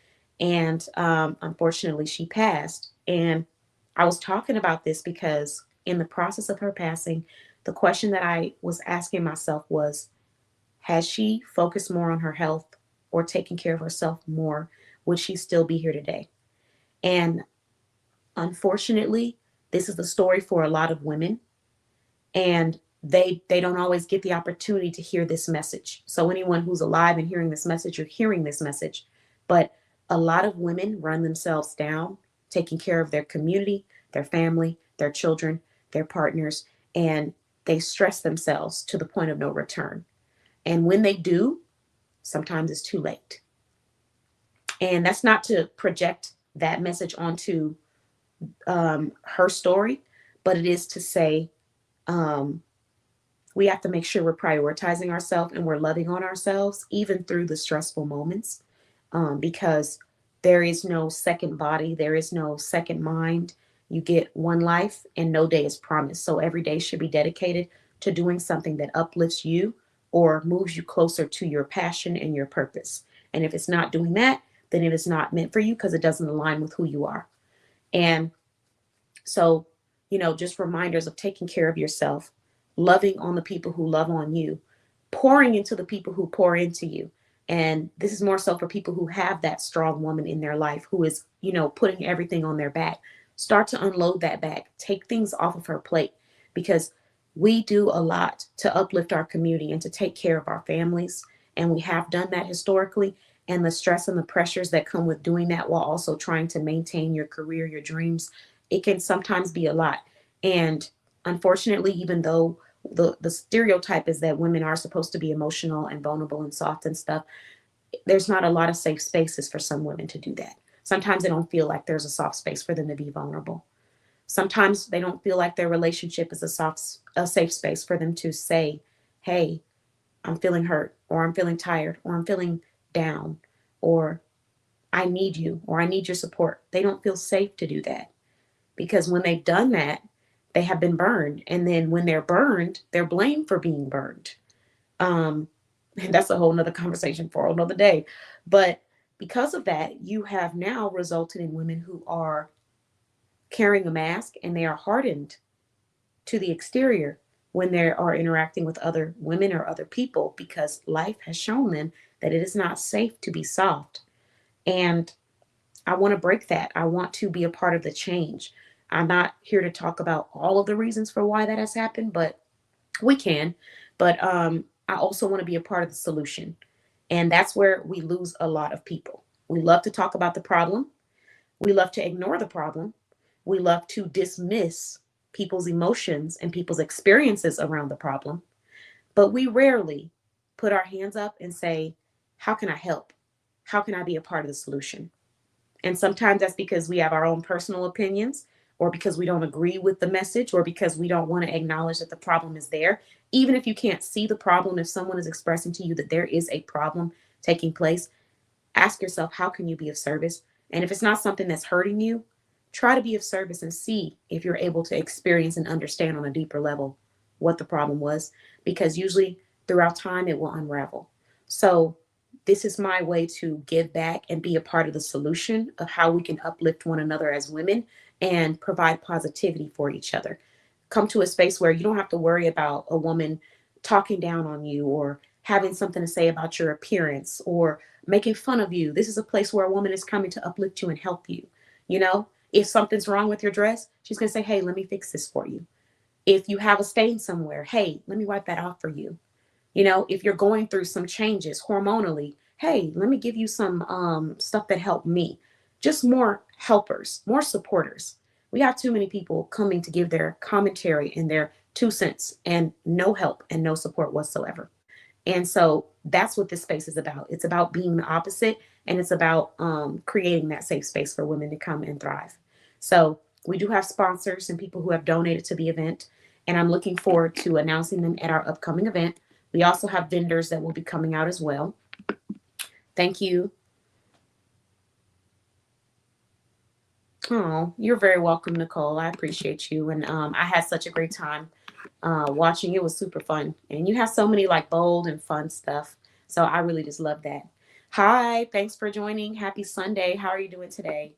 And unfortunately, she passed. And I was talking about this because in the process of her passing, the question that I was asking myself was, has she focused more on her health or taken care of herself more? Would she still be here today? And unfortunately, this is the story for a lot of women, and they don't always get the opportunity to hear this message. So anyone who's alive and hearing this message, you're hearing this message. But a lot of women run themselves down, taking care of their community, their family, their children, their partners, and they stress themselves to the point of no return. And when they do, sometimes it's too late. And that's not to project that message onto her story, but it is to say, um, we have to make sure we're prioritizing ourselves and we're loving on ourselves, even through the stressful moments, because there is no second body, there is no second mind. You get one life and no day is promised. So every day should be dedicated to doing something that uplifts you or moves you closer to your passion and your purpose. And if it's not doing that, then it is not meant for you because it doesn't align with who you are. And so, just reminders of taking care of yourself, loving on the people who love on you, pouring into the people who pour into you. And this is more so for people who have that strong woman in their life who is, putting everything on their back. Start to unload that back. Take things off of her plate, because we do a lot to uplift our community and to take care of our families. And we have done that historically. And the stress and the pressures that come with doing that while also trying to maintain your career, your dreams, it can sometimes be a lot. And unfortunately, even though the stereotype is that women are supposed to be emotional and vulnerable and soft and stuff, there's not a lot of safe spaces for some women to do that. Sometimes they don't feel like there's a soft space for them to be vulnerable. Sometimes they don't feel like their relationship is a safe space for them to say, hey, I'm feeling hurt, or I'm feeling tired, or I'm feeling down, or I need you, or I need your support. They don't feel safe to do that, because when they've done that, they have been burned. And then when they're burned, they're blamed for being burned. And that's a whole nother conversation for another day. But because of that, you have now resulted in women who are carrying a mask and they are hardened to the exterior, when they are interacting with other women or other people, because life has shown them that it is not safe to be soft. And I want to break that. I want to be a part of the change. I'm not here to talk about all of the reasons for why that has happened, but we can. But I also want to be a part of the solution. And that's where we lose a lot of people. We love to talk about the problem. We love to ignore the problem. We love to dismiss people's emotions and people's experiences around the problem. But we rarely put our hands up and say, how can I help? How can I be a part of the solution? And sometimes that's because we have our own personal opinions, or because we don't agree with the message, or because we don't want to acknowledge that the problem is there. Even if you can't see the problem, if someone is expressing to you that there is a problem taking place, ask yourself, how can you be of service? And if it's not something that's hurting you, try to be of service and see if you're able to experience and understand on a deeper level what the problem was, because usually throughout time it will unravel. So this is my way to give back and be a part of the solution of how we can uplift one another as women and provide positivity for each other. Come to a space where you don't have to worry about a woman talking down on you, or having something to say about your appearance, or making fun of you. This is a place where a woman is coming to uplift you and help you. You know, if something's wrong with your dress, she's going to say, hey, let me fix this for you. If you have a stain somewhere, hey, let me wipe that off for you. You know, if you're going through some changes hormonally, hey, let me give you some stuff that helped me. Just more helpers, more supporters. We have too many people coming to give their commentary and their 2 cents, and no help and no support whatsoever. And so that's what this space is about. It's about being the opposite, and it's about creating that safe space for women to come and thrive. So we do have sponsors and people who have donated to the event, and I'm looking forward to announcing them at our upcoming event. We also have vendors that will be coming out as well. Thank you. Oh, you're very welcome, Nicole. I appreciate you. And I had such a great time watching. It was super fun. And you have so many like bold and fun stuff. So I really just love that. Hi, thanks for joining. Happy Sunday. How are you doing today?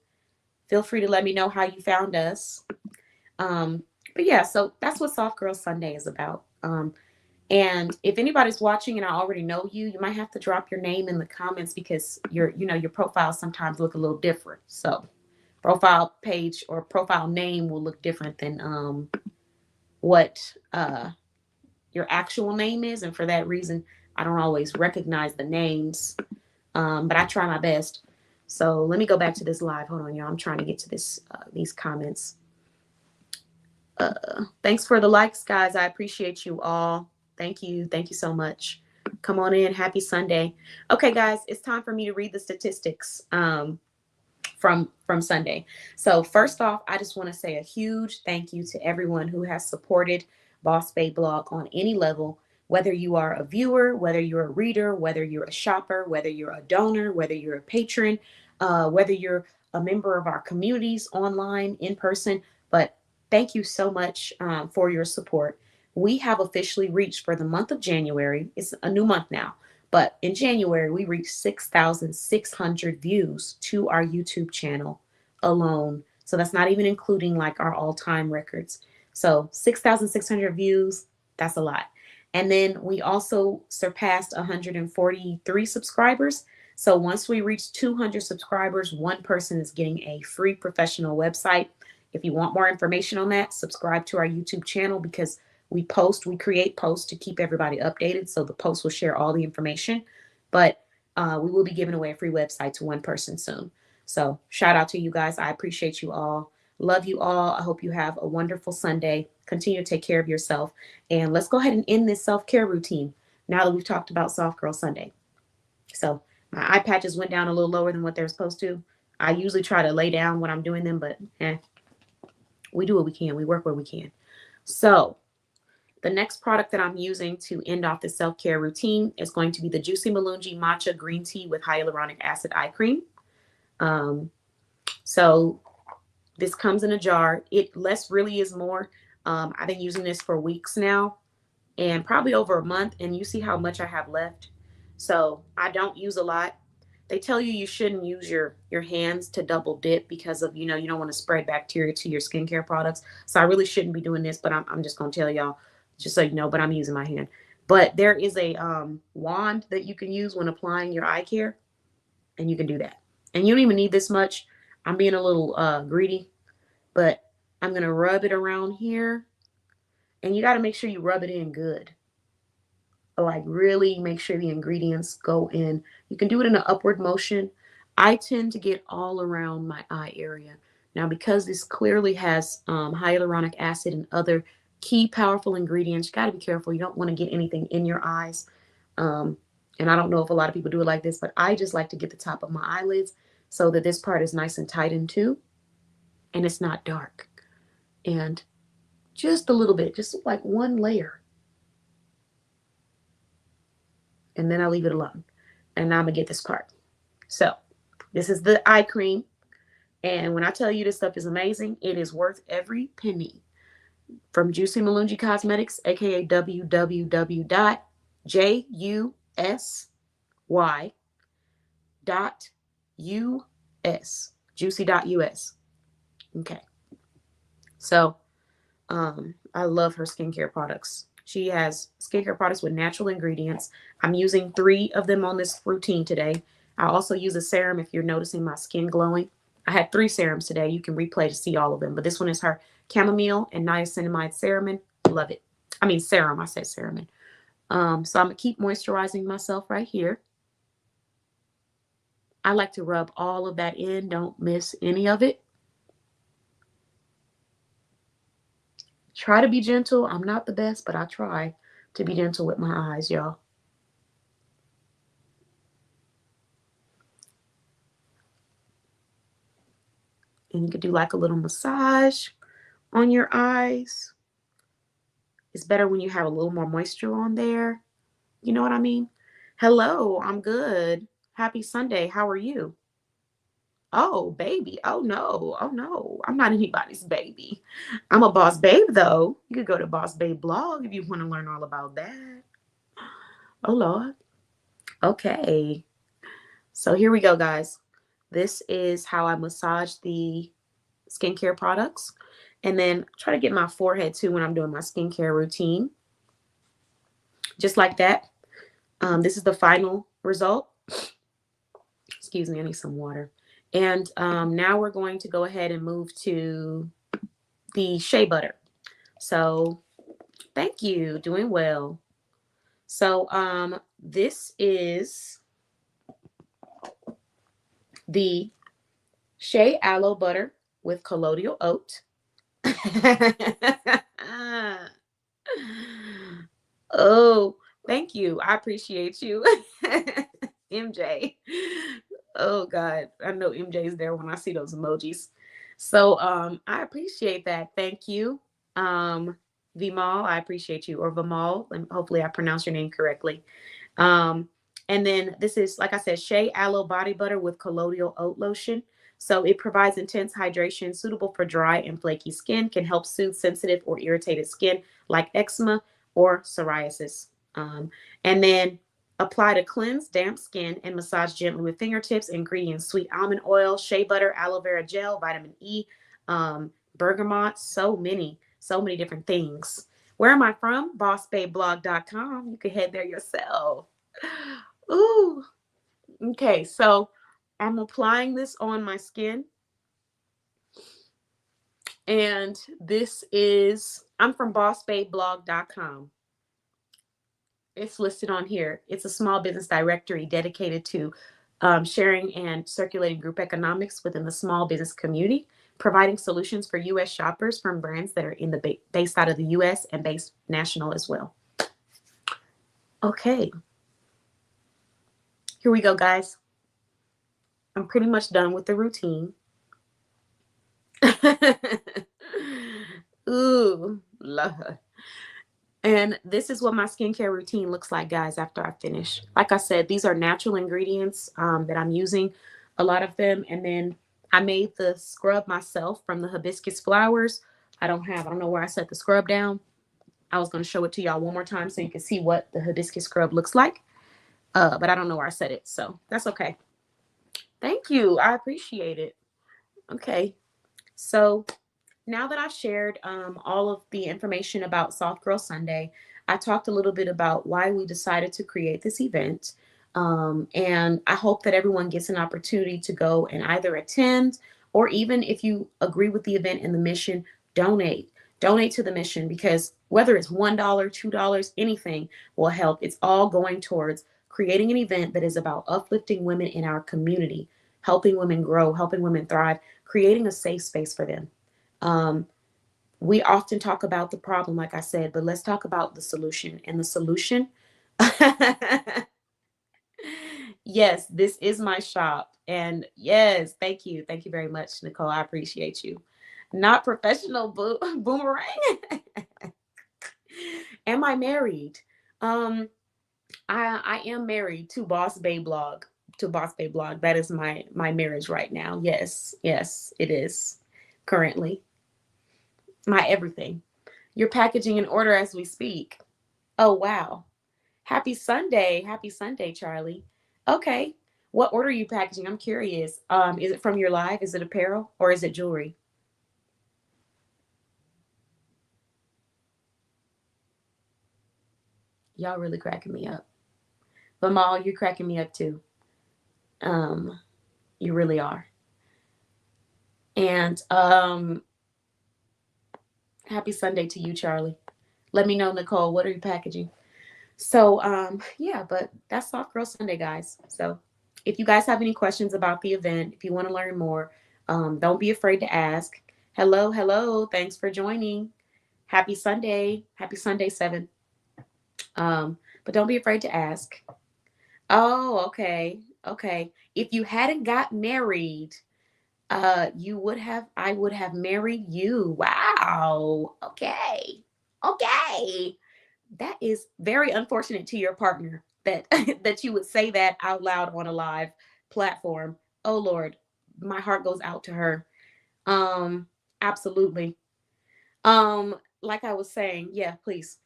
Feel free to let me know how you found us. Um, but yeah, so that's what Soft Girl Sunday is about. And if anybody's watching and I already know you, you might have to drop your name in the comments, because your profiles sometimes look a little different. So profile page or profile name will look different than what your actual name is. And for that reason, I don't always recognize the names, but I try my best. So let me go back to this live. Hold on, y'all. I'm trying to get to these comments. Thanks for the likes, guys. I appreciate you all. Thank you. Thank you so much. Come on in. Happy Sunday. Okay, guys, it's time for me to read the statistics from Sunday. So first off, I just want to say a huge thank you to everyone who has supported Boss Babe Blog on any level, whether you are a viewer, whether you're a reader, whether you're a shopper, whether you're a donor, whether you're a patron, whether you're a member of our communities online, in person. But thank you so much for your support. We have officially reached, for the month of January, it's a new month now, but in January, we reached 6,600 views to our YouTube channel alone. So that's not even including like our all-time records. So 6,600 views, that's a lot. And then we also surpassed 143 subscribers. So once we reach 200 subscribers, one person is getting a free professional website. If you want more information on that, subscribe to our YouTube channel, because we create posts to keep everybody updated. So the post will share all the information, but we will be giving away a free website to one person soon. So shout out to you guys. I appreciate you all. Love you all. I hope you have a wonderful Sunday. Continue to take care of yourself. And let's go ahead and end this self-care routine now that we've talked about Soft Girl Sunday. So my eye patches went down a little lower than what they're supposed to. I usually try to lay down when I'm doing them, but we do what we can. We work where we can. So the next product that I'm using to end off the self-care routine is going to be the Juicy Malungi Matcha Green Tea with Hyaluronic Acid Eye Cream. So this comes in a jar. Less really is more. I've been using this for weeks now, and probably over a month, and you see how much I have left. So I don't use a lot. They tell you shouldn't use your hands to double dip, because of, you don't want to spread bacteria to your skincare products. So I really shouldn't be doing this, but I'm just going to tell y'all, just so you know, but I'm using my hand. But there is a wand that you can use when applying your eye care, and you can do that. And you don't even need this much. I'm being a little greedy, but I'm going to rub it around here. And you got to make sure you rub it in good. Like really make sure the ingredients go in. You can do it in an upward motion. I tend to get all around my eye area. Now, because this clearly has hyaluronic acid and other key powerful ingredients, you got to be careful. You don't want to get anything in your eyes. Um, and I don't know if a lot of people do it like this, but I just like to get the top of my eyelids so that this part is nice and tightened too. And it's not dark. And just a little bit, just like one layer. And then I leave it alone. And now I'm going to get this part. So this is the eye cream. And when I tell you this stuff is amazing, it is worth every penny. From Juicy Malungi Cosmetics, aka www.jusy.us. Juicy.us. Okay. So I love her skincare products. She has skincare products with natural ingredients. I'm using 3 of them on this routine today. I also use a serum if you're noticing my skin glowing. I had 3 serums today. You can replay to see all of them. But this one is her chamomile and niacinamide serum. Love it. I mean serum. I said serum. So I'm going to keep moisturizing myself right here. I like to rub all of that in. Don't miss any of it. Try to be gentle. I'm not the best, but I try to be gentle with my eyes, y'all. And you could do like a little massage on your eyes. It's better when you have a little more moisture on there. You know what I mean? Hello, I'm good. Happy Sunday. How are you? Oh, baby. Oh, no. Oh, no. I'm not anybody's baby. I'm a boss babe, though. You could go to Boss Babe blog if you want to learn all about that. Oh, Lord. Okay. So here we go, guys. This is how I massage the skincare products. And then try to get my forehead, too, when I'm doing my skincare routine. Just like that. This is the final result. Excuse me, I need some water. And now we're going to go ahead and move to the shea butter. So thank you, doing well. So this is the shea aloe butter with colloidal oat. Oh, thank you. I appreciate you. MJ. Oh God. I know MJ's there when I see those emojis. So I appreciate that. Thank you. Vimal, I appreciate you. Or Vimal, and hopefully I pronounced your name correctly. And then this is, like I said, shea aloe body butter with colloidal oat lotion. So it provides intense hydration, suitable for dry and flaky skin, can help soothe sensitive or irritated skin like eczema or psoriasis. And then apply to cleanse damp skin and massage gently with fingertips. Ingredients: sweet almond oil, shea butter, aloe vera gel, vitamin E, bergamot, so many different things. Where am I from? BossBabeBlog.com. You can head there yourself. Ooh. Okay, so I'm applying this on my skin. And this is, I'm from BossBabeBlog.com. It's listed on here. It's a small business directory dedicated to sharing and circulating group economics within the small business community, providing solutions for U.S. shoppers from brands that are in the based out of the U.S. and based national as well. Okay. Here we go, guys. I'm pretty much done with the routine. Ooh, Lord. And this is what my skincare routine looks like, guys, after I finish. Like I said, these are natural ingredients that I'm using, a lot of them. And then I made the scrub myself from the hibiscus flowers. I don't know where I set the scrub down. I was going to show it to y'all one more time so you can see what the hibiscus scrub looks like. But I don't know where I set it, so that's okay. Thank you. I appreciate it. Okay. So now that I've shared all of the information about Soft Girl Sunday, I talked a little bit about why we decided to create this event. And I hope that everyone gets an opportunity to go and either attend, or even if you agree with the event and the mission, donate. Donate to the mission, because whether it's $1, $2, anything will help. It's all going towards creating an event that is about uplifting women in our community, helping women grow, helping women thrive, creating a safe space for them. Um, we often talk about the problem, like I said, but let's talk about the solution. And the solution, yes, this is my shop. And yes, thank you. Thank you very much, Nicole. I appreciate you. Not professional boomerang. Am I married? Um, I am married to Boss Bay Blog. To Boss Bay Blog. That is my marriage right now. Yes, yes, it is currently my everything. You're packaging in order as we speak. Oh, wow. Happy Sunday. Happy Sunday, Charlie. Okay. What order are you packaging? I'm curious. Is it from your live? Is it apparel or is it jewelry? Y'all really cracking me up. Lamal, you're cracking me up too. Um, you really are. And happy Sunday to you, Charlie. Let me know, Nicole, what are you packaging? So yeah, but that's Soft Girl Sunday, guys. So if you guys have any questions about the event, if you want to learn more, don't be afraid to ask. Hello, hello. Thanks for joining. Happy Sunday. Happy Sunday 7. But don't be afraid to ask. Oh, okay. Okay. If you hadn't got married, you would have, I would have married you. Wow. Okay. Okay. That is very unfortunate to your partner that that you would say that out loud on a live platform. Oh Lord, my heart goes out to her. Um, absolutely. Like I was saying, yeah, please.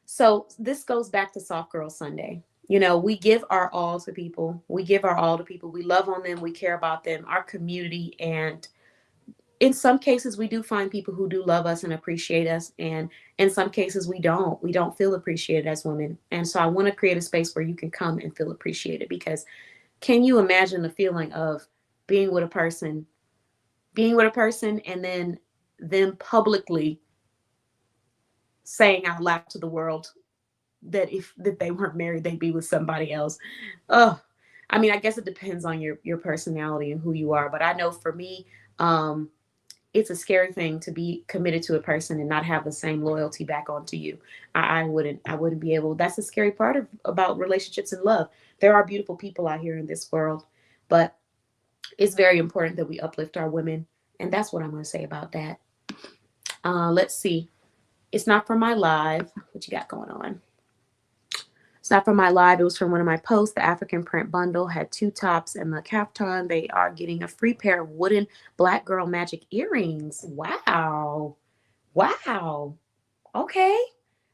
So this goes back to Soft Girl Sunday. You know, we give our all to people. We give our all to people. We love on them. We care about them, our community, and in some cases we do find people who do love us and appreciate us, and in some cases we don't feel appreciated as women. And so I want to create a space where you can come and feel appreciated, because can you imagine the feeling of being with a person and then them publicly saying out loud to the world that if that they weren't married they'd be with somebody else. Oh, I mean, I guess it depends on your personality and who you are, but I know for me, um it's a scary thing to be committed to a person and not have the same loyalty back onto you. I wouldn't be able. That's the scary part about relationships and love. There are beautiful people out here in this world, but it's very important that we uplift our women, and that's what I'm going to say about that. Let's see. It's not from my live. What you got going on? It's not from my live. It was from one of my posts. The African print bundle had two tops and the kaftan. They are getting a free pair of wooden black girl magic earrings. Wow. Wow. Okay.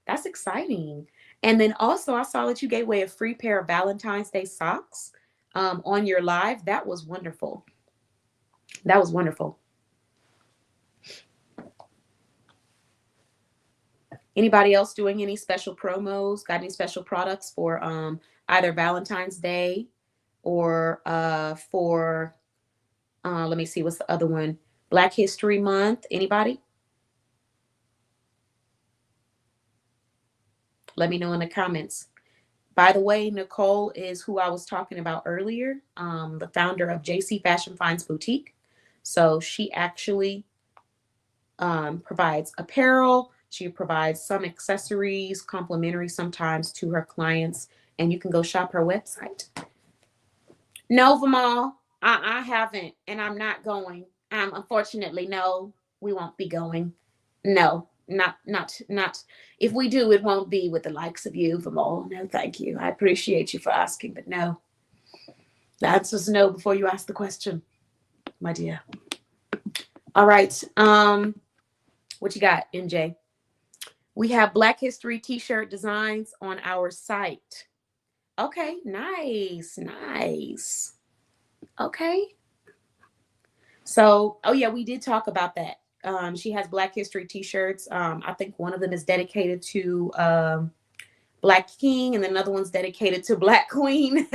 That's exciting. And then also, I saw that you gave away a free pair of Valentine's Day socks on your live. That was wonderful. That was wonderful. Anybody else doing any special promos? Got any special products for either Valentine's Day or for let me see, what's the other one? Black History Month. Anybody? Let me know in the comments. By the way, Nicole is who I was talking about earlier, the founder of JC Fashion Finds Boutique. So she actually provides apparel. She provides some accessories, complimentary sometimes to her clients, and you can go shop her website. No, Vamal, I haven't, and I'm not going. Unfortunately, no, we won't be going. No, not. If we do, it won't be with the likes of you, Vamal. No, thank you. I appreciate you for asking, but no. The answer's no before you ask the question, my dear. All right. What you got, NJ? We have Black History T-shirt designs on our site. Okay, nice, nice. Okay. So, oh yeah, we did talk about that. She has Black History t-shirts. I think one of them is dedicated to Black King, and then another one's dedicated to Black Queen.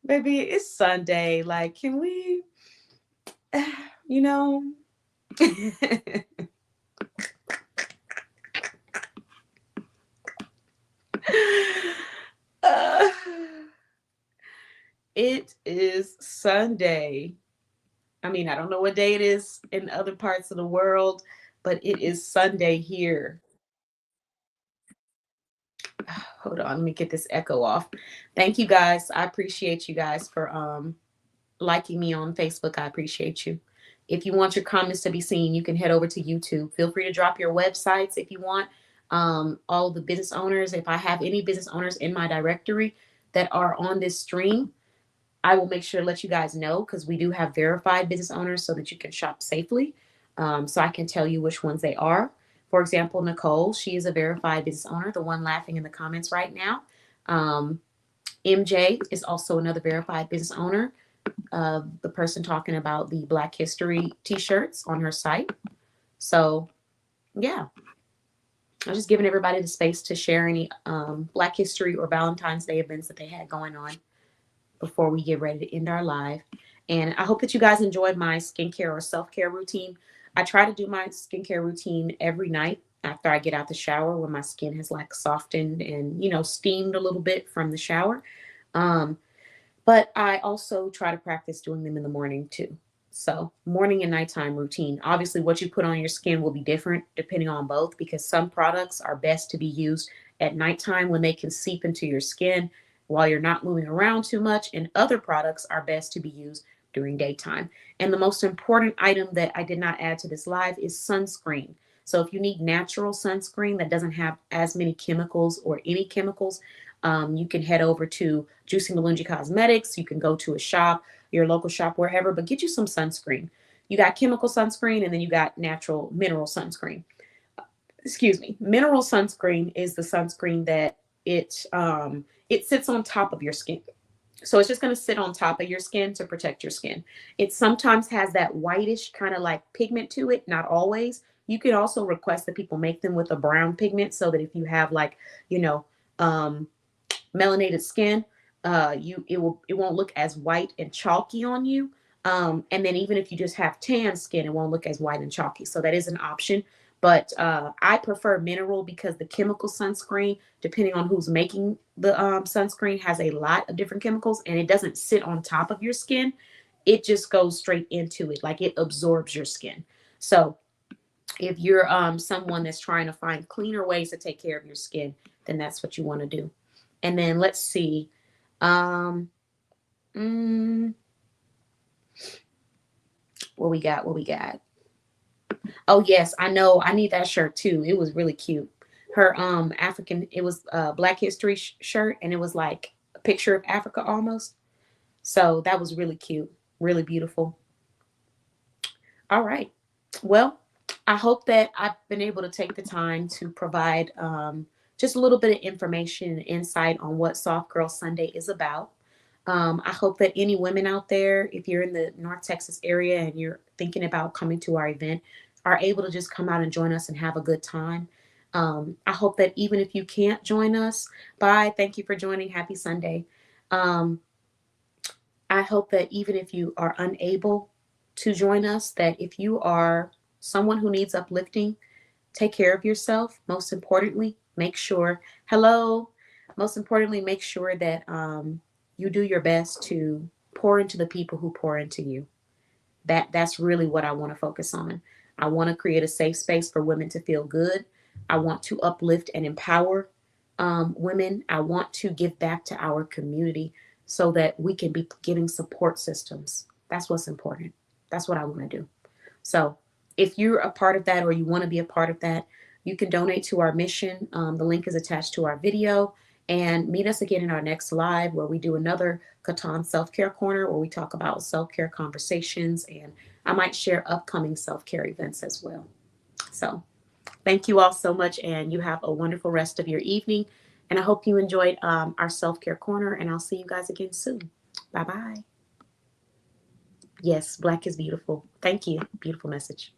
Baby, it's Sunday. Like, can we, you know? uh, it is Sunday. I mean, I don't know what day it is in other parts of the world, but it is Sunday here. Hold on, let me get this echo off. Thank you guys. I appreciate you guys for liking me on Facebook. I appreciate you. If you want your comments to be seen, you can head over to YouTube. Feel free to drop your websites if you want. All the business owners, if I have any business owners in my directory that are on this stream, I will make sure to let you guys know, because we do have verified business owners so that you can shop safely. So I can tell you which ones they are. For example, Nicole, she is a verified business owner, the one laughing in the comments right now. MJ is also another verified business owner, the person talking about the Black History t-shirts on her site. So yeah, I'm just giving everybody the space to share any Black History or Valentine's Day events that they had going on before we get ready to end our live. And I hope that you guys enjoyed my skincare or self-care routine. I try to do my skincare routine every night after I get out the shower, when my skin has like softened and, you know, steamed a little bit from the shower. Um, but I also try to practice doing them in the morning too. So, morning and nighttime routine. Obviously, what you put on your skin will be different depending on both, because some products are best to be used at nighttime when they can seep into your skin while you're not moving around too much, and other products are best to be used during daytime. And the most important item that I did not add to this live is sunscreen. So, if you need natural sunscreen that doesn't have as many chemicals or any chemicals, you can head over to Juicy Malungi Cosmetics. You can go to a shop, your local shop, wherever, but get you some sunscreen. You got chemical sunscreen, and then you got natural mineral sunscreen. Excuse me. Mineral sunscreen is the sunscreen that it sits on top of your skin. So it's just going to sit on top of your skin to protect your skin. It sometimes has that whitish kind of like pigment to it, not always. You can also request that people make them with a brown pigment, so that if you have like, you know, um, melanated skin, it won't look as white and chalky on you. And then even if you just have tan skin, it won't look as white and chalky. So that is an option. But I prefer mineral, because the chemical sunscreen, depending on who's making the sunscreen, has a lot of different chemicals, and it doesn't sit on top of your skin. It just goes straight into it, like it absorbs your skin. So if you're someone that's trying to find cleaner ways to take care of your skin, then that's what you want to do. And then let's see. Um, mm, what we got? What we got? Oh yes, I know. I need that shirt too. It was really cute. Her African. It was a Black History shirt, and it was like a picture of Africa almost. So that was really cute. Really beautiful. All right. Well, I hope that I've been able to take the time to provide just a little bit of information and insight on what Soft Girl Sunday is about. I hope that any women out there, if you're in the North Texas area and you're thinking about coming to our event, are able to just come out and join us and have a good time. I hope that even if you can't join us, bye. Thank you for joining. Happy Sunday. Um, I hope that even if you are unable to join us, that if you are someone who needs uplifting, take care of yourself. Most importantly, make sure, hello, most importantly, make sure that you do your best to pour into the people who pour into you. That's really what I want to focus on. I want to create a safe space for women to feel good. I want to uplift and empower women. I want to give back to our community so that we can be giving support systems. That's what's important. That's what I want to do. So if you're a part of that, or you want to be a part of that, you can donate to our mission. The link is attached to our video. And meet us again in our next live, where we do another KeTohn's Self-Care Corner, where we talk about self-care conversations, and I might share upcoming self-care events as well. So thank you all so much, and you have a wonderful rest of your evening. And I hope you enjoyed our self-care corner, and I'll see you guys again soon. Bye bye. Yes, black is beautiful. Thank you. Beautiful message.